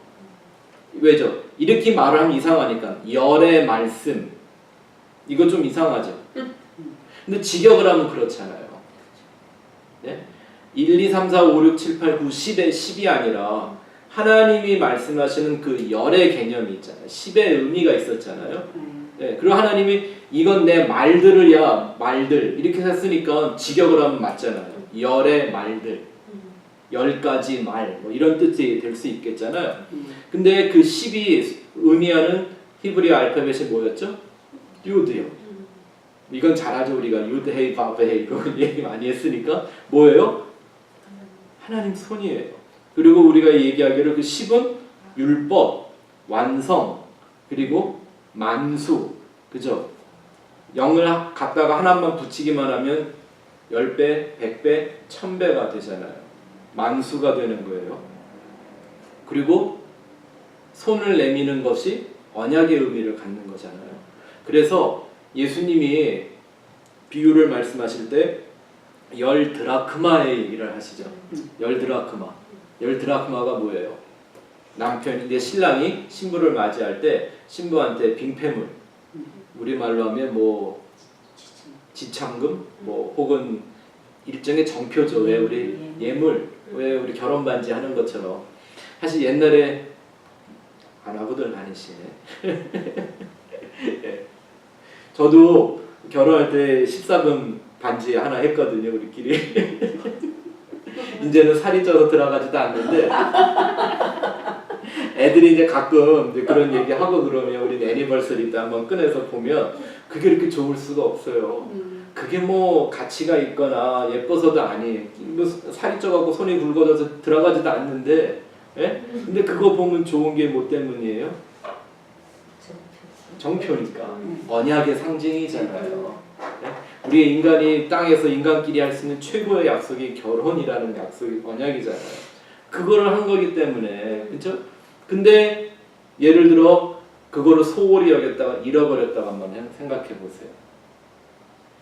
왜죠? 이렇게 말을 하면 이상하니까 열의 말씀 이거 좀 이상하죠. 근데 직역을 하면 그렇잖아요. 네? 1, 2, 3, 4, 5, 6, 7, 8, 9, 10의 10이 아니라 하나님이 말씀하시는 그 열의 개념이 있잖아요. 10의 의미가 있었잖아요. 네, 그리고 하나님이 이건 내 말들을야 말들 이렇게 했으니까 직역을 하면 맞잖아요. 열의 말들 10가지 말 뭐 이런 뜻이 될 수 있겠잖아요. 근데 그 10이 의미하는 히브리어 알파벳이 뭐였죠? 유드요. 이건 잘 알죠. 우리가 유드 헤이 바베 헤이 그런 얘기 많이 했으니까 뭐예요? 하나님 손이에요. 그리고 우리가 얘기하기로 그 10은 율법, 완성, 그리고 만수, 그죠? 0을 갖다가 하나만 붙이기만 하면 10배, 100배, 1000배가 되잖아요. 만수가 되는 거예요. 그리고 손을 내미는 것이 언약의 의미를 갖는 거잖아요. 그래서 예수님이 비유를 말씀하실 때 10드라크마의 얘기를 하시죠. 10드라크마. 10드라크마가 뭐예요? 남편인데 신랑이 신부를 맞이할 때 신부한테 빙패물, 우리말로 하면 뭐 지참금, 뭐 혹은 일종의 정표죠. 왜 우리 예물, 왜 우리 결혼 반지 하는 것처럼. 사실 옛날에 안 하고들 다니시네. 저도 결혼할 때 14금 반지 하나 했거든요, 우리끼리. 이제는 살이 쪄서 들어가지도 않는데 애들이 이제 가끔 이제 그런 얘기 하고 그러면 우리 애니버서리 때 한번 꺼내서 보면 그게 이렇게 좋을 수가 없어요. 그게 뭐 가치가 있거나 예뻐서도 아니에요. 뭐 살이 쪄갖고 손이 굵어져서 들어가지도 않는데, 예? 근데 그거 보면 좋은 게 뭐 때문이에요? 정표니까. 언약의 상징이잖아요. 예? 우리 인간이 땅에서 인간끼리 할 수 있는 최고의 약속이 결혼이라는 약속이 언약이잖아요. 그거를 한 거기 때문에, 그렇죠? 근데 예를 들어 그거를 소홀히 여겼다가 잃어버렸다가 한번 생각해 보세요.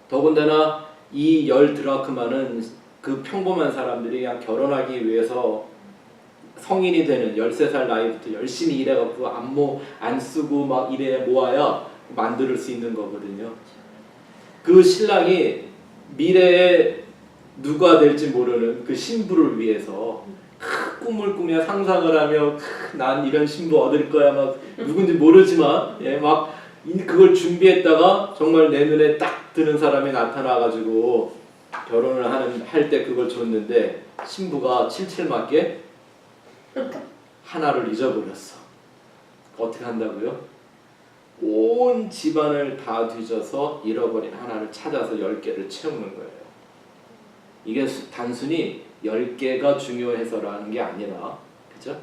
더군다나 이 10드라크마는 그 평범한 사람들이 그냥 결혼하기 위해서 성인이 되는 13살 나이부터 열심히 일해갖고 안 쓰고 막 이래 모아야 만들 수 있는 거거든요. 그 신랑이 미래에 누가 될지 모르는 그 신부를 위해서 큰 꿈을 꾸며 상상을 하며 난 이런 신부 얻을 거야 막 누군지 모르지만 예, 막 그걸 준비했다가 정말 내 눈에 딱 드는 사람이 나타나가지고 결혼을 할 때 그걸 줬는데 신부가 칠칠맞게 하나를 잊어버렸어. 어떻게 한다고요? 온 집안을 다 뒤져서 잃어버린 하나를 찾아서 10개를 채우는 거예요. 이게 단순히 10개가 중요해서라는 게 아니라, 그죠?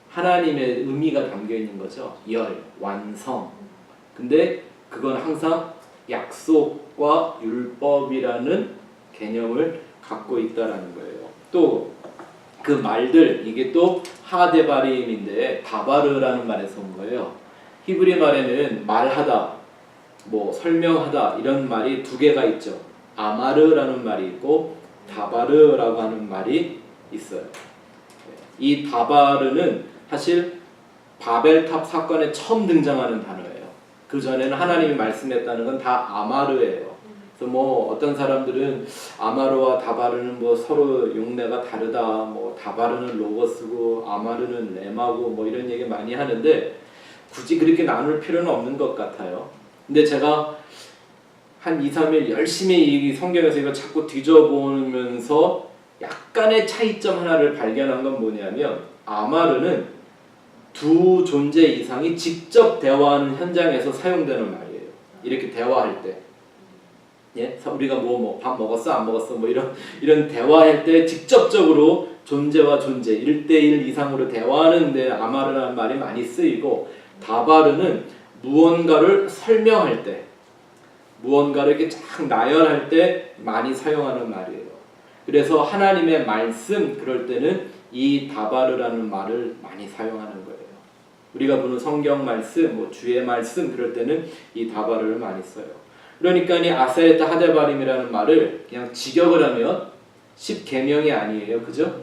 하나님의 의미가 담겨 있는 거죠. 완성. 근데 그건 항상 약속과 율법이라는 개념을 갖고 있다라는 거예요. 또 그 말들, 이게 또 하데바림인데 다바르라는 말에서 온 거예요. 히브리 말에는 말하다, 뭐 설명하다 이런 말이 두 개가 있죠. 아마르라는 말이 있고 다바르라고 하는 말이 있어요. 이 다바르는 사실 바벨탑 사건에 처음 등장하는 단어예요. 그 전에는 하나님이 말씀했다는 건 다 아마르예요. 그래서 뭐 어떤 사람들은 아마르와 다바르는 뭐 서로 용례가 다르다, 뭐 다바르는 로고스고 아마르는 레마고 뭐 이런 얘기 많이 하는데 굳이 그렇게 나눌 필요는 없는 것 같아요. 근데 제가 한 2, 3일 열심히 이 성경에서 이거 자꾸 뒤져보면서 약간의 차이점 하나를 발견한 건 뭐냐면 아마르는 두 존재 이상이 직접 대화하는 현장에서 사용되는 말이에요. 이렇게 대화할 때, 예, 우리가 뭐 밥 먹었어 안 먹었어 뭐 이런 대화할 때 직접적으로 존재와 존재 1대1 이상으로 대화하는데 아마르라는 말이 많이 쓰이고 다바르는 무언가를 설명할 때, 무언가를 이렇게 쫙 나열할 때 많이 사용하는 말이에요. 그래서 하나님의 말씀 그럴 때는 이 다바르라는 말을 많이 사용하는 거예요. 우리가 보는 성경 말씀, 뭐 주의 말씀 그럴 때는 이 다바르를 많이 써요. 그러니까 이 아세레트 하데바림이라는 말을 그냥 직역을 하면 10계명이 아니에요. 그죠?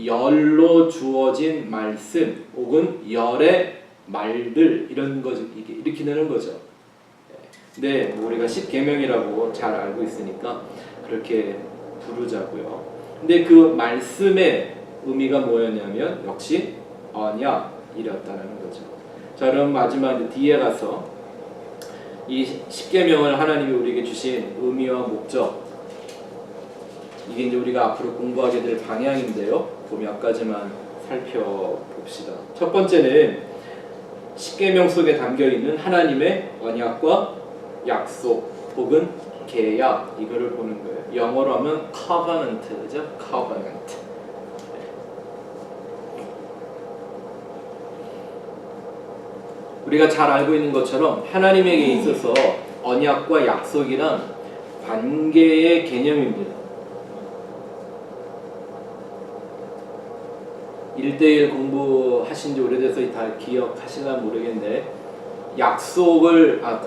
열로 주어진 말씀 혹은 열의 말들 이런 거죠. 이렇게 되는 거죠. 근데 뭐 우리가 10계명이라고 잘 알고 있으니까 그렇게 부르자고요. 근데 그 말씀의 의미가 뭐였냐면 역시 언약이었다는 거죠. 자, 그럼 마지막 뒤에 가서 이 10계명을 하나님이 우리에게 주신 의미와 목적, 이게 이제 우리가 앞으로 공부하게 될 방향인데요. 그 몇 가지만 살펴봅시다. 첫 번째는 10계명 속에 담겨 있는 하나님의 언약과 약속 혹은 계약, 이거를 보는 거예요. 영어로 하면 covenant, 그죠? covenant. 우리가 잘 알고 있는 것처럼 하나님에게 있어서 언약과 약속이란 관계의 개념입니다. 1대1 공부하신 지 오래돼서 다 기억하실나 모르겠는데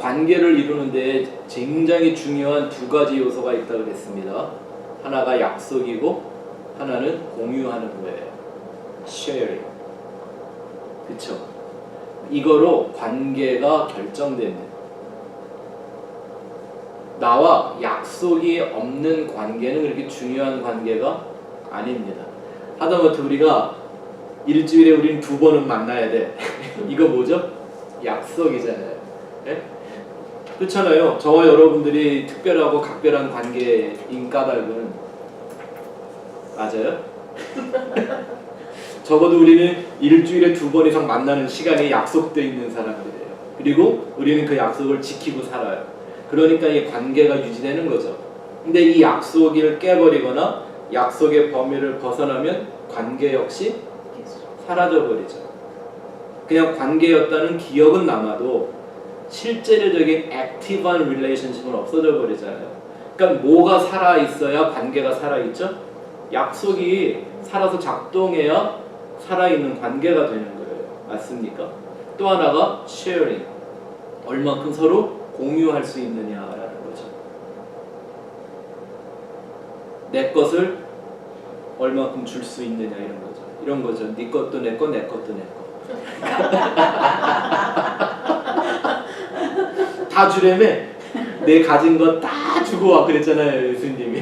관계를 이루는 데 굉장히 중요한 두 가지 요소가 있다고 그랬습니다. 하나가 약속이고 하나는 공유하는 거예요. sharing. 그쵸? 이거로 관계가 결정됩니다. 나와 약속이 없는 관계는 그렇게 중요한 관계가 아닙니다. 하다못해 우리가 일주일에 우린 2번은 만나야 돼. 이거 뭐죠? 약속이잖아요. 네? 그렇잖아요. 저와 여러분들이 특별하고 각별한 관계인 까닭은 맞아요? 적어도 우리는 일주일에 2번 이상 만나는 시간이 약속되어 있는 사람들이에요. 그리고 우리는 그 약속을 지키고 살아요. 그러니까 이 관계가 유지되는 거죠. 근데 이 약속을 깨버리거나 약속의 범위를 벗어나면 관계 역시 사라져버리죠. 그냥 관계였다는 기억은 남아도 실제적인 액티브한 릴레이션십은 없어져 버리잖아요. 그러니까 뭐가 살아있어야 관계가 살아있죠? 약속이 살아서 작동해야 살아있는 관계가 되는 거예요. 맞습니까? 또 하나가 sharing. 얼만큼 서로 공유할 수 있느냐라는 거죠. 내 것을 얼만큼 줄 수 있느냐 이런 거죠. 이런 거죠. 네 것도 내 거, 내 것도 내 거. 다 주려며 내 가진 거 다 주고 와 그랬잖아요, 예수님이.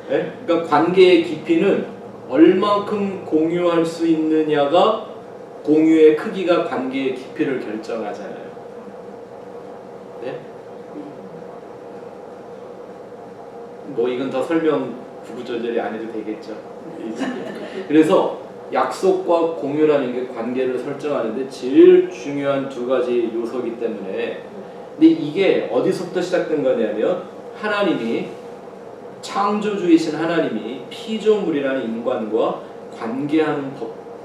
네? 그러니까 관계의 깊이는 얼만큼 공유할 수 있느냐가 공유의 크기가 관계의 깊이를 결정하잖아요. 네? 뭐 이건 더 설명 구구절절히 안 해도 되겠죠. 그래서 약속과 공유라는 게 관계를 설정하는데 제일 중요한 2가지 요소이기 때문에 근데 이게 어디서부터 시작된 거냐면 하나님이 창조주이신 하나님이 피조물이라는 인간과 관계하는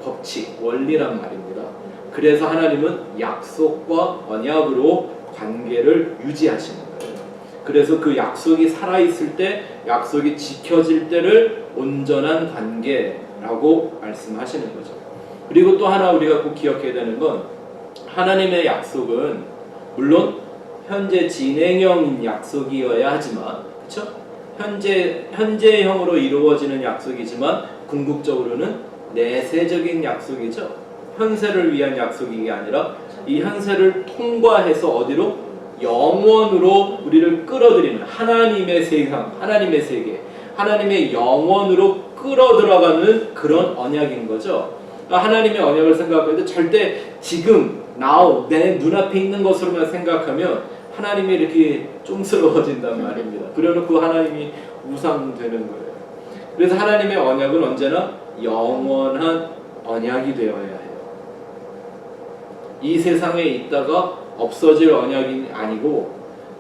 법칙, 원리란 말입니다. 그래서 하나님은 약속과 언약으로 관계를 유지하시는 거예요. 그래서 그 약속이 살아있을 때, 약속이 지켜질 때를 온전한 관계라고 말씀하시는 거죠. 그리고 또 하나 우리가 꼭 기억해야 되는 건 하나님의 약속은 물론 현재 진행형 약속이어야 하지만 그렇죠? 현재형으로 이루어지는 약속이지만 궁극적으로는 내세적인 약속이죠. 현세를 위한 약속이 아니라 이 현세를 통과해서 어디로? 영원으로 우리를 끌어들이는 하나님의 세상, 하나님의 세계, 하나님의 영원으로 끌어들어가는 그런 언약인 거죠. 그러니까 하나님의 언약을 생각할 때 절대 지금, now, 내 눈앞에 있는 것으로만 생각하면 하나님이 이렇게 쫌스러워진단 말입니다. 그래놓고 하나님이 우상되는 거예요. 그래서 하나님의 언약은 언제나 영원한 언약이 되어야 해요. 이 세상에 있다가 없어질 언약이 아니고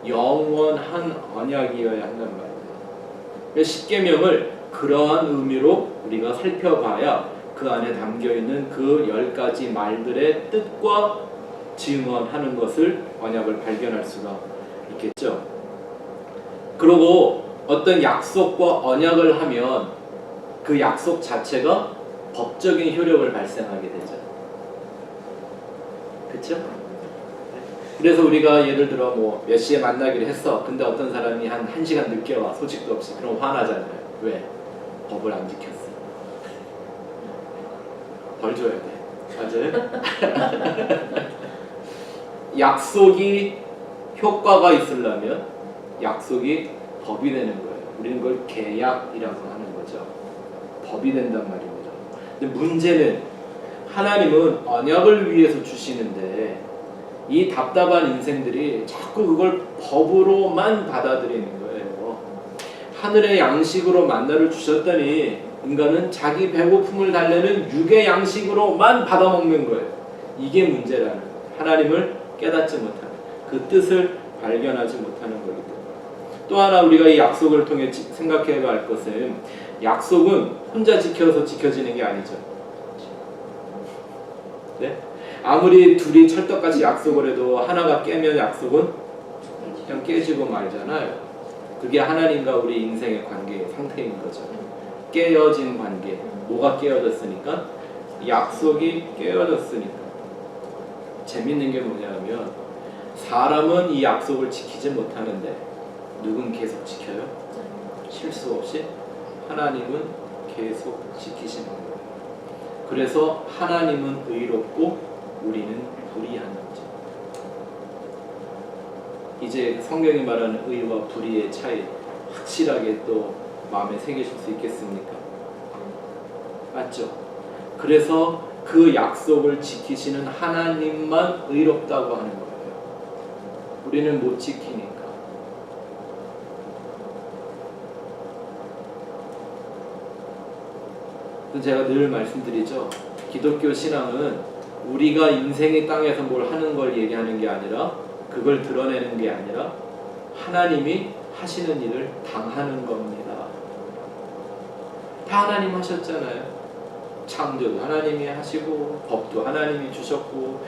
영원한 언약이어야 한단 말이에요. 십계명을 그러한 의미로 우리가 살펴봐야 그 안에 담겨있는 그 10가지 말들의 뜻과 증언하는 것을 언약을 발견할 수가 있겠죠. 그리고 어떤 약속과 언약을 하면 그 약속 자체가 법적인 효력을 발생하게 되죠. 그렇죠? 그래서 우리가 예를 들어 뭐 몇 시에 만나기로 했어. 근데 어떤 사람이 한 1시간 늦게 와. 소식도 없이. 그럼 화나잖아요. 왜? 법을 안 지켰어. 벌 줘야 돼. 맞아요? 약속이 효과가 있으려면 약속이 법이 되는 거예요. 우리는 그걸 계약이라고 하는 거죠. 법이 된단 말입니다. 근데 문제는 하나님은 언약을 위해서 주시는데 이 답답한 인생들이 자꾸 그걸 법으로만 받아들이는 거예요. 하늘의 양식으로 만나를 주셨더니 인간은 자기 배고픔을 달래는 육의 양식으로만 받아먹는 거예요. 이게 문제라는 거예요. 하나님을 깨닫지 못하는, 그 뜻을 발견하지 못하는 거기 때문에. 또 하나 우리가 이 약속을 통해 생각해야 할 것은 약속은 혼자 지켜서 지켜지는 게 아니죠. 네? 아무리 둘이 찰떡같이 약속을 해도 하나가 깨면 약속은 그냥 깨지고 말잖아요. 그게 하나님과 우리 인생의 관계의 상태인 거죠. 깨어진 관계. 뭐가 깨어졌으니까? 약속이 깨어졌으니까. 재밌는 게 뭐냐면 사람은 이 약속을 지키지 못하는데 누군 계속 지켜요? 실수 없이 하나님은 계속 지키시는 거예요. 그래서 하나님은 의롭고 우리는 불의한 거죠. 이제 성경이 말하는 의와 불의의 차이 확실하게 또 마음에 새기실 수 있겠습니까? 맞죠? 그래서 그 약속을 지키시는 하나님만 의롭다고 하는 거예요. 우리는 못 지키니까. 제가 늘 말씀드리죠. 기독교 신앙은 우리가 인생의 땅에서 뭘 하는 걸 얘기하는 게 아니라, 그걸 드러내는 게 아니라 하나님이 하시는 일을 당하는 겁니다. 다 하나님 하셨잖아요. 창조도 하나님이 하시고, 법도 하나님이 주셨고,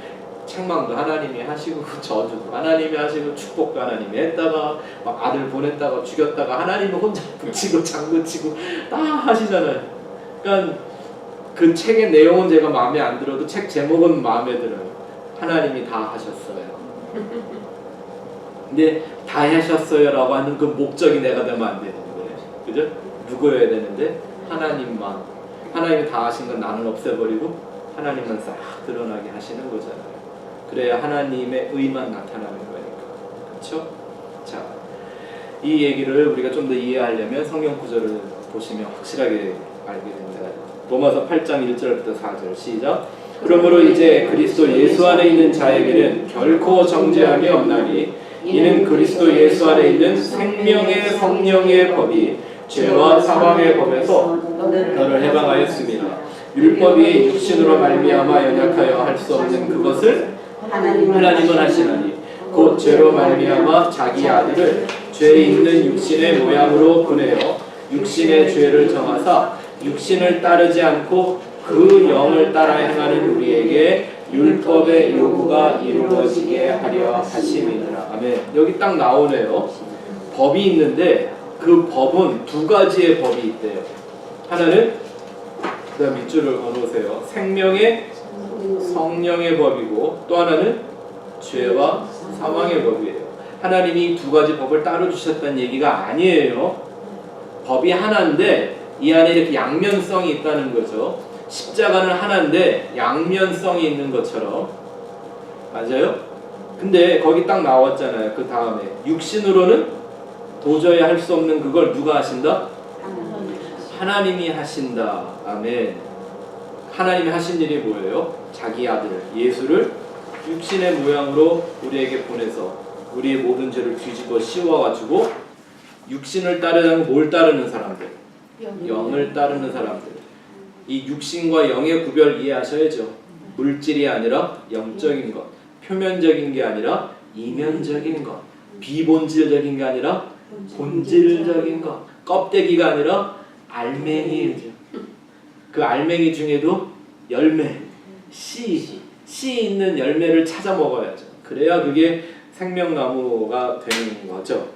책망도 하나님이 하시고, 저주도 하나님이 하시고, 축복도 하나님이 했다가 막 아들 보냈다가 죽였다가 하나님이 혼자 붙이고 장구치고 다 하시잖아요. 그러니까 그 책의 내용은 제가 마음에 안 들어도 책 제목은 마음에 들어요. 하나님이 다 하셨어요. 근데 다 하셨어요라고 하는 그 목적이 내가 되면 안 되는 거예요. 그죠? 누구여야 되는데 하나님만. 하나님이 다 하신 건 나는 없애버리고 하나님만 싹 드러나게 하시는 거잖아요. 그래야 하나님의 의만 나타나는 거니까. 그렇죠? 자, 이 얘기를 우리가 좀 더 이해하려면 성경 구절을 보시면 확실하게 알게 됩니다. 로마서 8장 1절부터 4절 시작. 그러므로 이제 그리스도 예수 안에 있는 자에게는 결코 정죄함이 없나니 이는 그리스도 예수 안에 있는 생명의 성령의 법이 죄와 사망의 법에서 너를 해방하였습니다. 율법이 육신으로 말미암아 연약하여 할 수 없는 그것을 하나님은 하시나니 곧 죄로 말미암아 자기 아들을 죄 있는 육신의 모양으로 보내어 육신의 죄를 정하사 육신을 따르지 않고 그 영을 따라 행하는 우리에게 율법의 요구가 이루어지게 하려 하심이니라. 아멘. 여기 딱 나오네요. 법이 있는데 그 법은 두 가지의 법이 있대요. 하나는 그 다음 밑줄을 그어놓으세요. 생명의 성령의 법이고, 또 하나는 죄와 사망의 법이에요. 하나님이 두 가지 법을 따로 주셨다는 얘기가 아니에요. 법이 하나인데 이 안에 이렇게 양면성이 있다는 거죠. 십자가는 하나인데 양면성이 있는 것처럼. 맞아요? 근데 거기 딱 나왔잖아요. 그 다음에 육신으로는 도저히 할 수 없는 그걸 누가 하신다? 하나님이 하신다. 아멘. 하나님이 하신 일이 뭐예요? 자기 아들 예수를 육신의 모양으로 우리에게 보내서 우리의 모든 죄를 뒤집어 씌워가지고 육신을 따르는 뭘 따르는 사람들? 영을 따르는 사람들. 이 육신과 영의 구별 이해하셔야죠. 물질이 아니라 영적인 것, 표면적인 게 아니라 이면적인 것, 비본질적인 게 아니라 본질적인 것, 껍데기가 아니라 알맹이죠. 그 알맹이 중에도 열매, 씨 있는 열매를 찾아 먹어야죠. 그래야 그게 생명나무가 되는 거죠.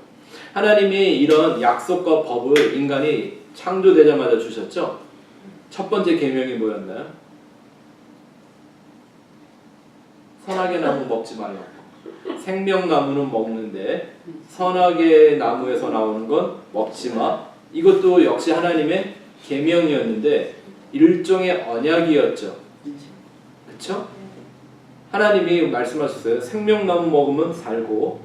하나님이 이런 약속과 법을 인간이 창조되자마자 주셨죠. 첫 번째 계명이 뭐였나요? 선악의 나무 먹지 말라고. 생명나무는 먹는데 선악의 나무에서 나오는 건 먹지 마. 이것도 역시 하나님의 계명이었는데 일종의 언약이었죠. 그렇죠? 하나님이 말씀하셨어요. 생명나무 먹으면 살고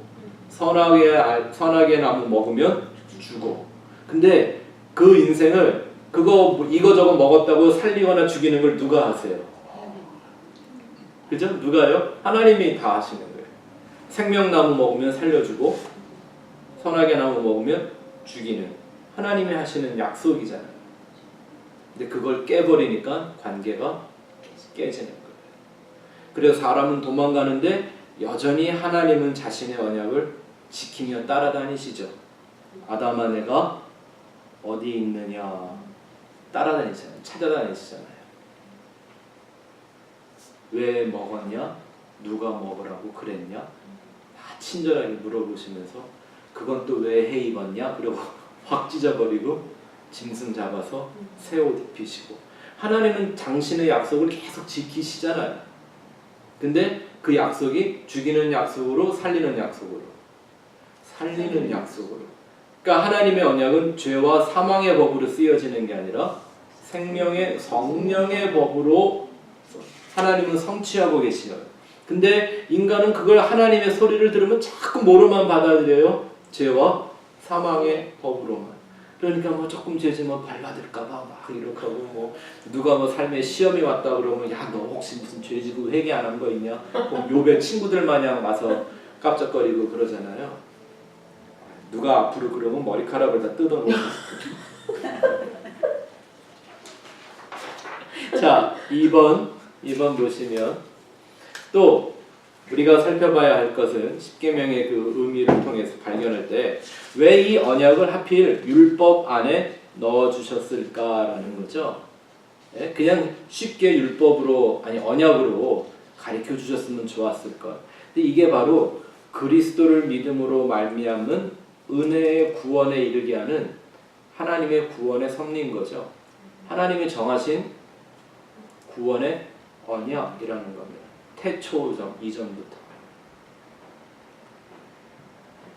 선악의 나무 먹으면 죽어. 근데 그 인생을 그거 이거저거 먹었다고 살리거나 죽이는 걸 누가 하세요? 그죠? 누가요? 하나님이 다 하시는 거예요. 생명나무 먹으면 살려주고 선악의 나무 먹으면 죽이는 하나님이 하시는 약속이잖아요. 근데 그걸 깨버리니까 관계가 깨지는 거예요. 그래서 사람은 도망가는데 여전히 하나님은 자신의 언약을 지키며 따라다니시죠. 아담아 내가 어디 있느냐 따라다니잖아요. 찾아다니시잖아요. 왜 먹었냐? 누가 먹으라고 그랬냐? 다 친절하게 물어보시면서 그건 또 왜 해 입었냐? 그리고 확 찢어버리고 짐승 잡아서 새 옷 입히시고 하나님은 당신의 약속을 계속 지키시잖아요. 근데 그 약속이 죽이는 약속으로 살리는 약속으로 그러니까 하나님의 언약은 죄와 사망의 법으로 쓰여지는 게 아니라 생명의 성령의 법으로 하나님은 성취하고 계시어요. 근데 인간은 그걸 하나님의 소리를 들으면 자꾸 뭐로만 받아들여요? 죄와 사망의 법으로만. 그러니까 뭐 조금 죄지면 벌받을까봐 막 이렇게 하고 뭐 누가 뭐 삶에 시험이 왔다 그러면 야 너 혹시 무슨 죄지고 회개 안 한 거 있냐? 뭐 욥의 친구들 마냥 와서 깜짝거리고 그러잖아요. 누가 앞으로 그러면 머리카락을 다 뜯어놓고. 자, 2번 보시면 또 우리가 살펴봐야 할 것은 십계명의 그 의미를 통해서 발견할 때 왜 이 언약을 하필 율법 안에 넣어 주셨을까라는 거죠. 예? 그냥 쉽게 율법으로 아니 언약으로 가르쳐 주셨으면 좋았을 것. 근데 이게 바로 그리스도를 믿음으로 말미암는 은혜의 구원에 이르게 하는 하나님의 구원의 섭리인 거죠. 하나님이 정하신 구원의 언약이라는 겁니다. 태초적 이전부터.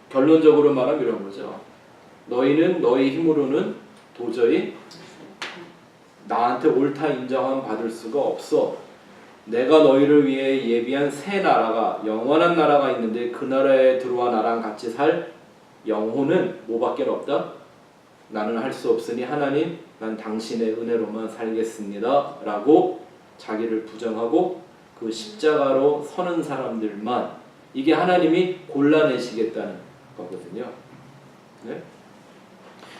결론적으로 말하면 이런 거죠. 너희는 너희 힘으로는 도저히 나한테 옳다 인정함 받을 수가 없어. 내가 너희를 위해 예비한 새 나라가 영원한 나라가 있는데 그 나라에 들어와 나랑 같이 살 영혼은 뭐밖에 없다? 나는 할 수 없으니 하나님 난 당신의 은혜로만 살겠습니다 라고 자기를 부정하고 그 십자가로 서는 사람들만 이게 하나님이 골라내시겠다는 거거든요. 네?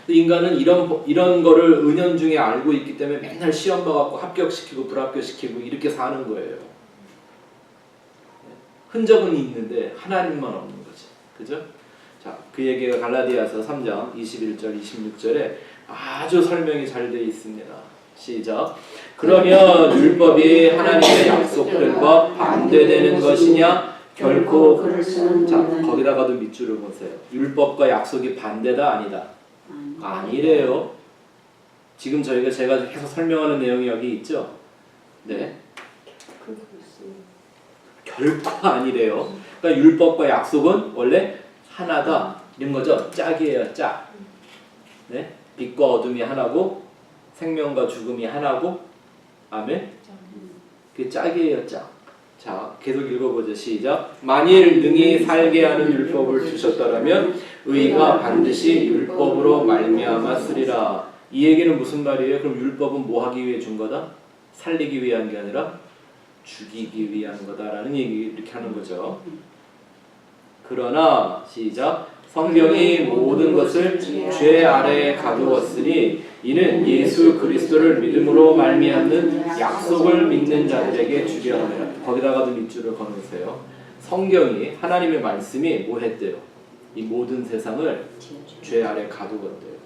인간은 이런 거를 은연중에 알고 있기 때문에 맨날 시험 봐갖고 합격시키고 불합격시키고 이렇게 사는 거예요. 흔적은 있는데 하나님만 없는 거지. 그죠? 자, 그 얘기가 갈라디아서 3장 21절 26절에 아주 설명이 잘 되어 있습니다. 시작. 그러면 율법이 하나님의 약속들과 반대되는 것이냐? 결코. 자, 거기다가도 밑줄을 보세요. 율법과 약속이 반대다 아니다? 아니래요. 지금 제가 계속 설명하는 내용이 여기 있죠? 네. 결코 아니래요. 그러니까 율법과 약속은 원래 하나다. 이런 거죠. 짝이에요. 짝. 네. 빛과 어둠이 하나고 생명과 죽음이 하나고 아멘. 그 짝이에요. 짝. 자, 계속 읽어보죠. 시작. 만일 능히 살게 하는 율법을 주셨더라면 의가 반드시 율법으로 말미암아 쓰리라. 이 얘기는 무슨 말이에요? 그럼 율법은 뭐 하기 위해 준 거다? 살리기 위한 게 아니라 죽이기 위한 거다라는 얘기 이렇게 하는 거죠. 그러나 시작. 성경이 모든 것을 죄 아래에 가두었으니 이는 예수 그리스도를 믿음으로 말미암는 약속을 믿는 자들에게 주려 함이라. 거기다가도 밑줄을 그어놓으세요. 성경이 하나님의 말씀이 뭐 했대요? 이 모든 세상을 죄 아래 가두었대요.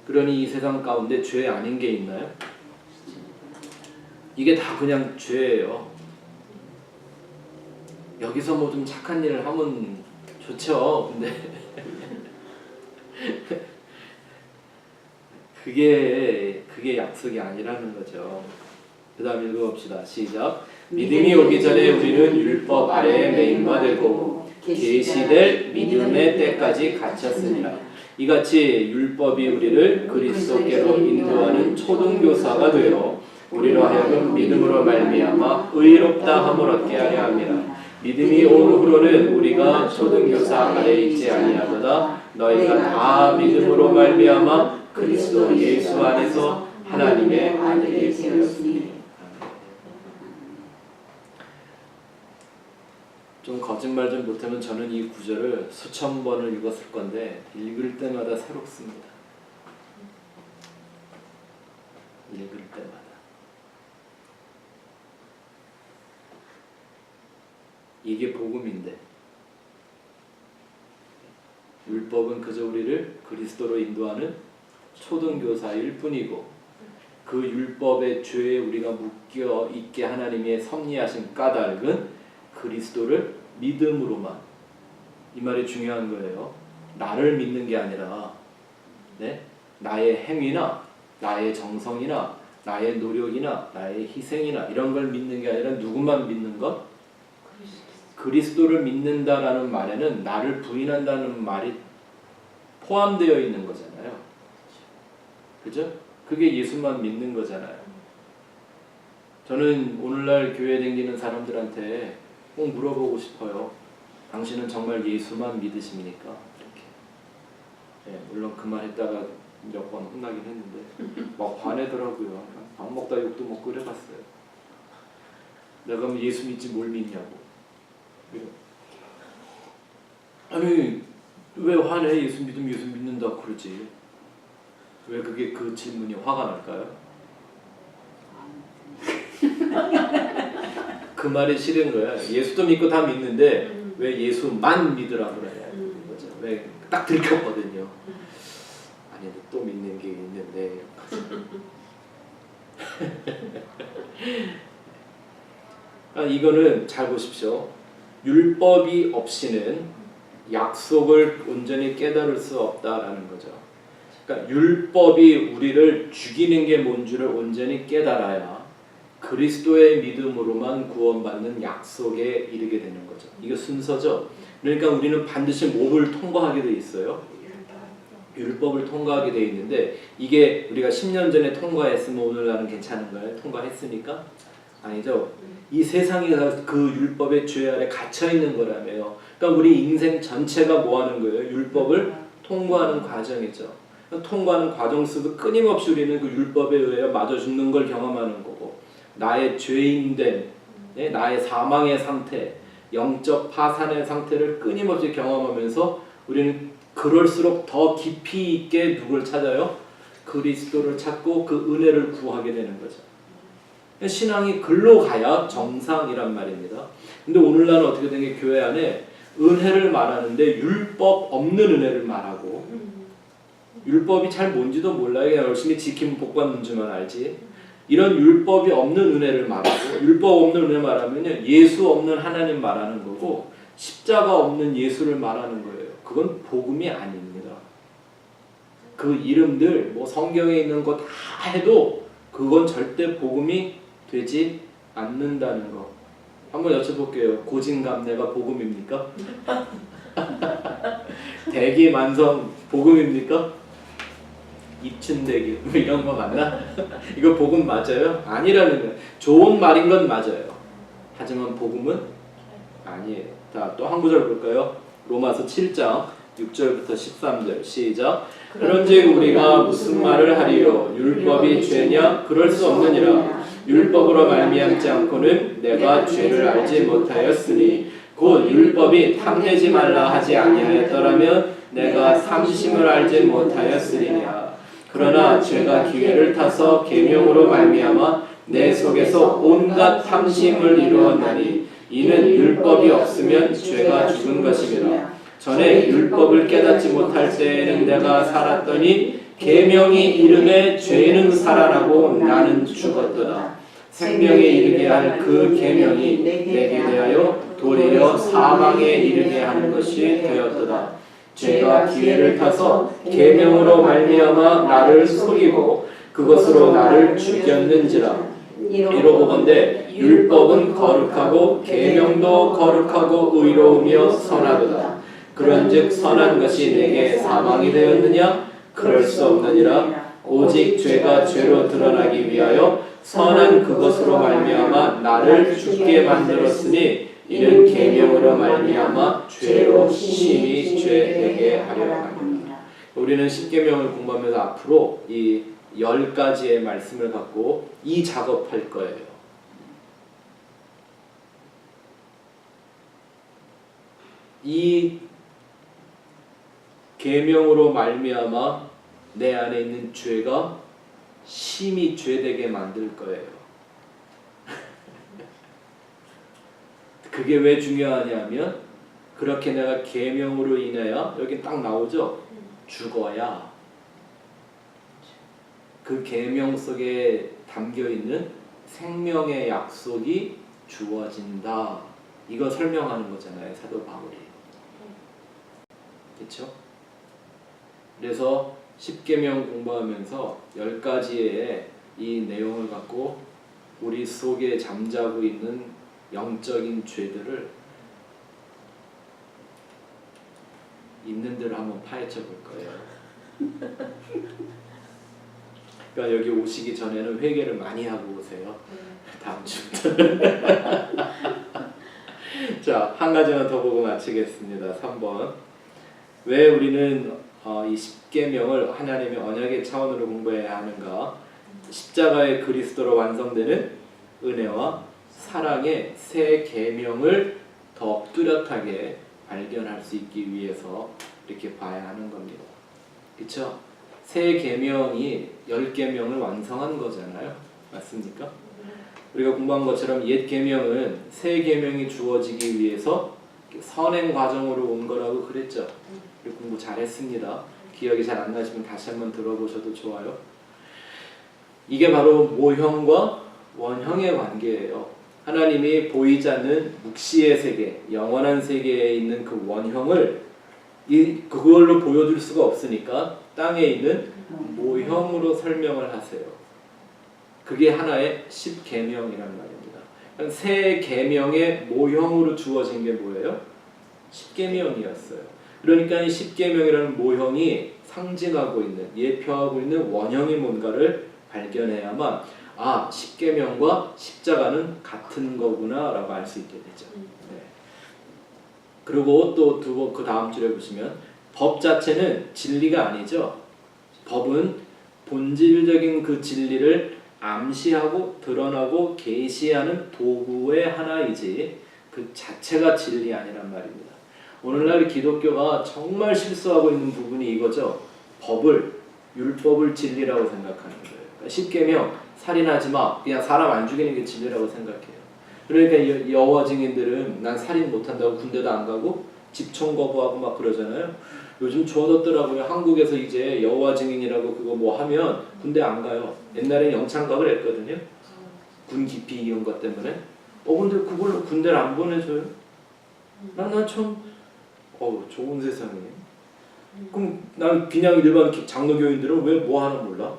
그러니 이 세상 가운데 죄 아닌 게 있나요? 이게 다 그냥 죄예요. 여기서 뭐 좀 착한 일을 하면 좋죠. 근데 그게 약속이 아니라는 거죠. 그 다음 읽어봅시다. 시작. 믿음이 오기 전에 우리는 율법 아래에 매임바 되고 계시될 믿음의 때까지 갇혔으니라. 이같이 율법이 우리를 그리스도께로 인도하는 초등교사가 되어 우리로 하여금 믿음으로 말미암아 의롭다 함을 얻게 하려 함이라. 믿음이 온 후로는 우리가 초등교사 아래에 있지 아니하도다. 너희가 다 믿음으로 말미암아 그리스도 예수 안에서 하나님의 아들이 되었으니. 좀 거짓말 좀 못하면 저는 이 구절을 수천 번을 읽었을 건데 읽을 때마다 새롭습니다. 읽을 때마다. 이게 복음인데 율법은 그저 우리를 그리스도로 인도하는 초등교사일 뿐이고 그 율법의 죄에 우리가 묶여 있게 하나님의 섭리하신 까닭은 그리스도를 믿음으로만. 이 말이 중요한 거예요. 나를 믿는 게 아니라 네? 나의 행위나 나의 정성이나 나의 노력이나 나의 희생이나 이런 걸 믿는 게 아니라 누구만 믿는 것? 그리스도를 믿는다라는 말에는 나를 부인한다는 말이 포함되어 있는 거잖아요. 그죠? 그게 예수만 믿는 거잖아요. 저는 오늘날 교회 다니는 사람들한테 꼭 물어보고 싶어요. 당신은 정말 예수만 믿으십니까? 이렇게. 네, 물론 그 말 했다가 몇 번 혼나긴 했는데 막 화내더라고요. 밥 먹다 욕도 먹고 이래봤어요. 내가 예수 믿지 뭘 믿냐고. 아니 왜 화내? 예수 믿으면 예수 믿는다고 그러지. 왜 그게 그 질문이 화가 날까요? 그 말이 싫은 거야. 예수도 믿고 다 믿는데 왜 예수만 믿으라고 그래? 그죠? 왜 딱 들켰거든요. 아니 또 믿는 게 있는데. 이거는 잘 보십시오. 율법이 없이는 약속을 온전히 깨달을 수 없다라는 거죠. 그러니까 율법이 우리를 죽이는 게 뭔 줄을 온전히 깨달아야 그리스도의 믿음으로만 구원받는 약속에 이르게 되는 거죠. 이거 순서죠. 그러니까 우리는 반드시 뭐를 통과하게 돼 있어요? 율법을 통과하게 돼 있는데 이게 우리가 10년 전에 통과했으면 오늘날은 괜찮은가요? 통과했으니까? 아니죠. 이 세상이 그 율법의 죄 아래 갇혀 있는 거라며요. 그러니까 우리 인생 전체가 뭐 하는 거예요? 율법을 통과하는 과정이죠. 통과하는 과정 속에서 끊임없이 우리는 그 율법에 의해 맞아 죽는 걸 경험하는 거고, 나의 죄인됨, 나의 사망의 상태, 영적 파산의 상태를 끊임없이 경험하면서 우리는 그럴수록 더 깊이 있게 누굴 찾아요? 그리스도를 찾고 그 은혜를 구하게 되는 거죠. 신앙이 글로 가야 정상이란 말입니다. 근데 오늘날은 어떻게 된 게 교회 안에 은혜를 말하는데 율법 없는 은혜를 말하고, 율법이 잘 뭔지도 몰라요. 그냥 열심히 지키면 복 받는 줄만 알지. 이런 율법이 없는 은혜를 말하고, 율법 없는 은혜 말하면요, 예수 없는 하나님 말하는 거고, 십자가 없는 예수를 말하는 거예요. 그건 복음이 아닙니다. 그 이름들 뭐 성경에 있는 거 다 해도 그건 절대 복음이 되지 않는다는 거. 한번 여쭤볼게요. 고진감래가 복음입니까? 대기만성 복음입니까? 입춘대기 이런 거 맞나? 이거 복음 맞아요? 아니라는 거예요. 좋은 말인 건 맞아요. 하지만 복음은 아니에요. 자, 또 한 구절 볼까요? 로마서 7장 6절부터 13절 시작. 그런즉 우리가 무슨 말을 하리요? 율법이 죄냐? 그럴 수 없느니라. 율법으로 말미암지 않고는 내가 죄를 알지 못하였으니 곧 율법이 탐내지 말라 하지 아니하였더라면 내가 삼심을 알지 못하였으리냐. 그러나 죄가 기회를 타서 계명으로 말미암아 내 속에서 온갖 탐심을 이루었나니 이는 율법이 없으면 죄가 죽은 것임이라. 전에 율법을 깨닫지 못할 때에는 내가 살았더니 계명이 이름에 죄는 살아나고 나는 죽었도다. 생명에 이르게 할 그 계명이 내게 대하여 도리어 사망에 이르게 하는 것이 되었도다. 죄가 기회를 타서 계명으로 말미암아 나를 속이고 그것으로 나를 죽였는지라. 이로보건대 율법은 거룩하고 계명도 거룩하고 의로우며 선하도다. 그런즉 선한 것이 내게 사망이 되었느냐? 그럴 수 없느니라. 오직 죄가 죄로 드러나기 위하여 선한 그것으로 말미암아 나를 죽게 만들었으니 이는 계명으로 말미암아 죄로 심히 죄되게 하려 함이라. 우리는 십계명을 공부하면서 앞으로 이 10가지의 말씀을 갖고 이 작업할 거예요. 이 계명으로 말미암아 내 안에 있는 죄가 심히 죄되게 만들 거예요. 그게 왜 중요하냐면 그렇게 내가 계명으로 인하여 여기 딱 나오죠. 죽어야 그 계명 속에 담겨 있는 생명의 약속이 주어진다. 이거 설명하는 거잖아요, 사도 바울이. 그렇죠? 그래서 십계명 공부하면서 10가지의 이 내용을 갖고 우리 속에 잠자고 있는 영적인 죄들을 있는 대로 한번 파헤쳐 볼 거예요. 그러니까 여기 오시기 전에는 회개를 많이 하고 오세요. 다음 주부터. 자, 한 가지만 더 보고 마치겠습니다. 3번. 왜 우리는 이 십계명을 하나님의 언약의 차원으로 공부해야 하는가? 십자가의 그리스도로 완성되는 은혜와 사랑의 새 계명을 더 뚜렷하게 발견할 수 있기 위해서 이렇게 봐야 하는 겁니다. 그렇죠? 새 계명이 10계명을 완성한 거잖아요. 맞습니까? 우리가 공부한 것처럼 옛 계명은 새 계명이 주어지기 위해서 선행 과정으로 온 거라고 그랬죠. 우리 공부 잘했습니다. 기억이 잘 안 나시면 다시 한번 들어보셔도 좋아요. 이게 바로 모형과 원형의 관계예요. 하나님이 보이지 않는 묵시의 세계, 영원한 세계에 있는 그 원형을 그걸로 보여줄 수가 없으니까 땅에 있는 모형으로 설명을 하세요. 그게 하나의 10계명이란 말입니다. 새 계명의 모형으로 주어진 게 뭐예요? 10계명이었어요. 그러니까 이 10계명이라는 모형이 상징하고 있는, 예표하고 있는 원형이 뭔가를 발견해야만 10계명과 십자가는 같은 거구나 라고 알 수 있게 되죠. 네. 그리고 또 그 다음 줄에 보시면 법 자체는 진리가 아니죠. 법은 본질적인 그 진리를 암시하고 드러나고 계시하는 도구의 하나이지 그 자체가 진리 아니란 말입니다. 오늘날 기독교가 정말 실수하고 있는 부분이 이거죠. 율법을 진리라고 생각하는 거예요. 그러니까 10계명 살인하지 마. 그냥 사람 안 죽이는 게 진리라고 생각해요. 그러니까 여호와 증인들은 난 살인 못한다고 군대도 안 가고 집총 거부하고 막 그러잖아요. 요즘 좋아졌더라고요. 한국에서 이제 여호와 증인이라고 그거 뭐 하면 군대 안 가요. 옛날엔 영창각을 했거든요. 군 기피 이런 것 때문에. 근데 그걸로 군대를 안 보내줘요? 난 참 좋은 세상이에요. 그럼 난 그냥 일반 장로교인들은 왜 뭐 하나 몰라?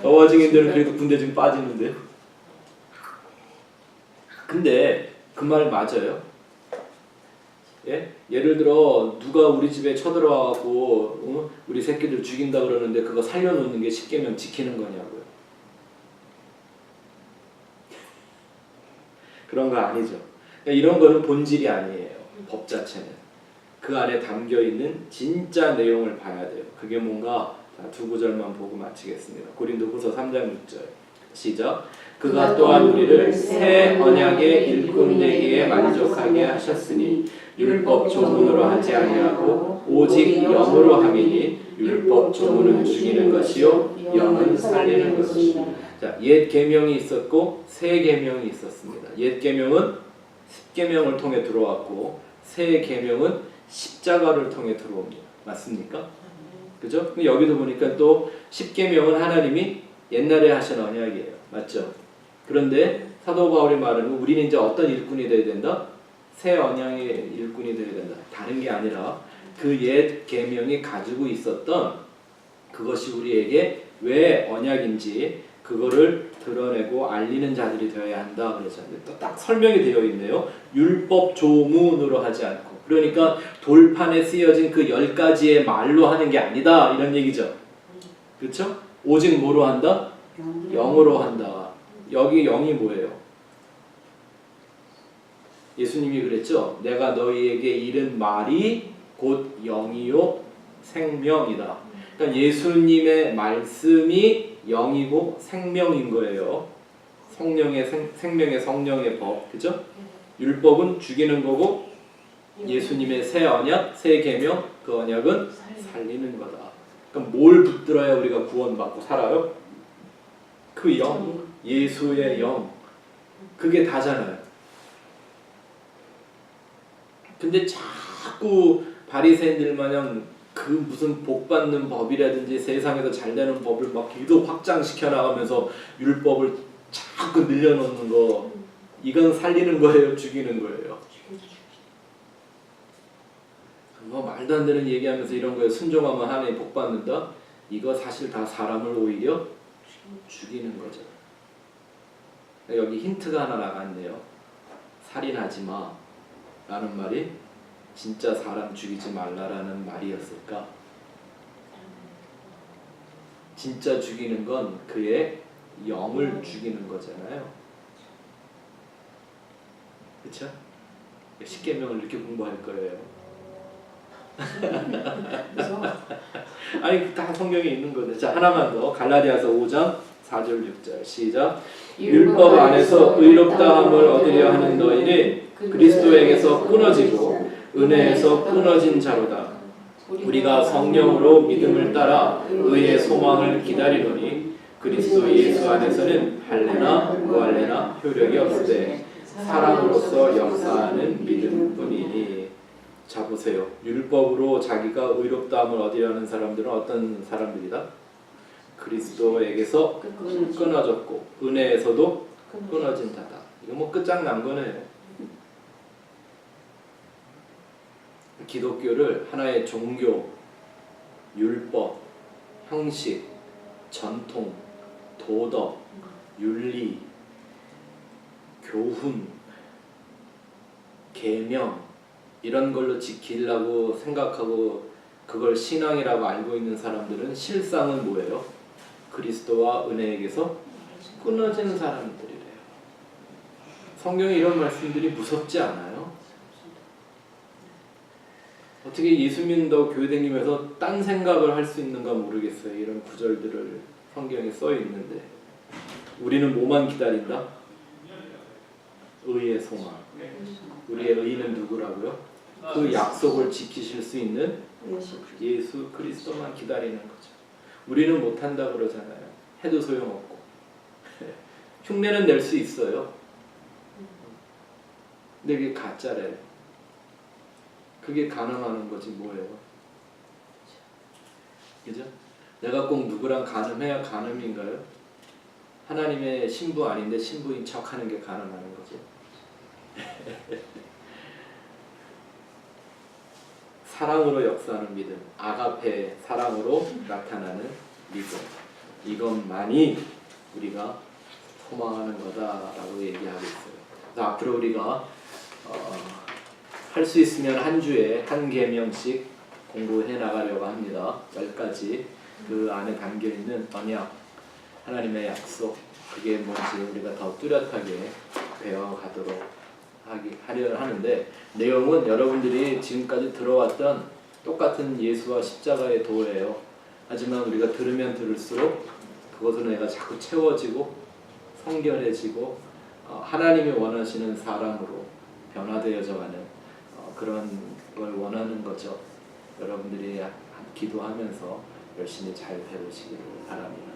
여호와 증인들은 그래도 군대 좀 빠지는데. 근데 그 말 맞아요? 예? 예를 들어 누가 우리 집에 쳐들어와갖고 우리 새끼들 죽인다 그러는데 그거 살려놓는 게 10계명 지키는 거냐고요. 그런 거 아니죠. 그러니까 이런 거는 본질이 아니에요. 법 자체는. 그 안에 담겨있는 진짜 내용을 봐야 돼요. 그게 뭔가 두 구절만 보고 마치겠습니다. 고린도후서 3장 6절 시작. 그가 또한 우리를 새 언약의 일꾼 되기에 만족하게 하셨으니 율법 조문으로 하지 아니하고 오직 영으로 함이니 율법 조문은 죽이는 것이요 영은 살리는 것이다. 자, 옛 계명이 있었고 새 계명이 있었습니다. 옛 계명은 10계명을 통해 들어왔고 새 계명은 십자가를 통해 들어옵니다. 맞습니까? 그죠? 여기도 보니까 또 10계명은 하나님이 옛날에 하신 언약이에요. 맞죠? 그런데 사도 바울이 말하는 우리는 이제 어떤 일꾼이 되어야 된다? 새 언약의 일꾼이 되어야 된다. 다른 게 아니라 그 옛 계명이 가지고 있었던 그것이 우리에게 왜 언약인지 그거를 드러내고 알리는 자들이 되어야 한다 그랬잖아요. 또 딱 설명이 되어 있네요. 율법 조문으로 하지 않고. 그러니까 돌판에 쓰여진 그 10가지의 말로 하는 게 아니다 이런 얘기죠. 그렇죠? 오직 뭐로 한다? 영으로 한다. 여기 영이 뭐예요? 예수님이 그랬죠. 내가 너희에게 이른 말이 곧 영이요 생명이다. 그러니까 예수님의 말씀이 영이고 생명인 거예요. 생명의 성령의 법, 그죠? 율법은 죽이는 거고 예수님의 새 언약, 새 계명, 그 언약은 살리는 거다. 그럼 뭘 붙들어야 우리가 구원받고 살아요? 그 영, 예수의 영, 그게 다잖아요. 근데 자꾸 바리새인들 마냥 그 무슨 복 받는 법이라든지 세상에서 잘 되는 법을 막 기도 확장시켜 나가면서 율법을 자꾸 늘려놓는 거, 이건 살리는 거예요, 죽이는 거예요? 뭐 말도 안 되는 얘기하면서 이런 거에 순종하면 하나님 복 받는다? 이거 사실 다 사람을 오히려 죽이는 거죠. 여기 힌트가 하나 나갔네요. 살인하지 마 라는 말이 진짜 사람 죽이지 말라라는 말이었을까? 진짜 죽이는 건 그의 영을 죽이는 거잖아요. 그쵸? 10계명을 이렇게 공부할 거예요. 아니 다 성경에 있는 거죠. 자, 하나만 더. 갈라디아서 5장 4절 6절 시작. 율법 안에서 의롭다함을 얻으려 하는 너희는 그리스도에게서 끊어지고 은혜에서 끊어진 자로다. 우리가 성령으로 믿음을 따라 의의 소망을 기다리노니 그리스도 예수 안에서는 할례나 무할례나 효력이 없으되 사랑으로서 역사하는 믿음뿐이니. 자 보세요. 율법으로 자기가 의롭다함을 얻으려는 사람들은 어떤 사람들이다? 그리스도에게서 끊어졌고 은혜에서도 끊어진 자다. 이거 뭐 끝장난 거네요. 기독교를 하나의 종교, 율법, 형식, 전통, 도덕, 윤리, 교훈, 계명 이런 걸로 지키려고 생각하고 그걸 신앙이라고 알고 있는 사람들은 실상은 뭐예요? 그리스도와 은혜에게서 끊어지는 사람들이래요. 성경에 이런 말씀들이 무섭지 않아요? 어떻게 예수 믿는다고 교회 다니면서 딴 생각을 할 수 있는가 모르겠어요. 이런 구절들을 성경에 써 있는데 우리는 뭐만 기다린다? 의의 소망. 우리의 의는 누구라고요? 그 약속을 지키실 수 있는 예수 그리스도만 기다리는 거죠. 우리는 못한다 그러잖아요. 해도 소용없고 흉내는 낼 수 있어요. 근데 그게 가짜래요. 그게 가늠하는 거지 뭐예요? 그죠? 내가 꼭 누구랑 가늠해야 가늠인가요? 하나님의 신부 아닌데 신부인 척하는 게 가늠하는 거죠. 사랑으로 역사하는 믿음, 아가페 사랑으로 나타나는 믿음, 이것만이 우리가 소망하는 거다라고 얘기하고 있어요. 그래서 앞으로 우리가 할 수 있으면 한 주에 한 계명씩 공부해 나가려고 합니다. 10가지 그 안에 담겨있는 언약, 하나님의 약속, 그게 뭔지 우리가 더 뚜렷하게 배워가도록 하려 하는데 내용은 여러분들이 지금까지 들어왔던 똑같은 예수와 십자가의 도예요. 하지만 우리가 들으면 들을수록 그것은 내가 자꾸 채워지고 성결해지고 하나님이 원하시는 사람으로 변화되어져가는 그런 걸 원하는 거죠. 여러분들이 기도하면서 열심히 잘 배우시기를 바랍니다.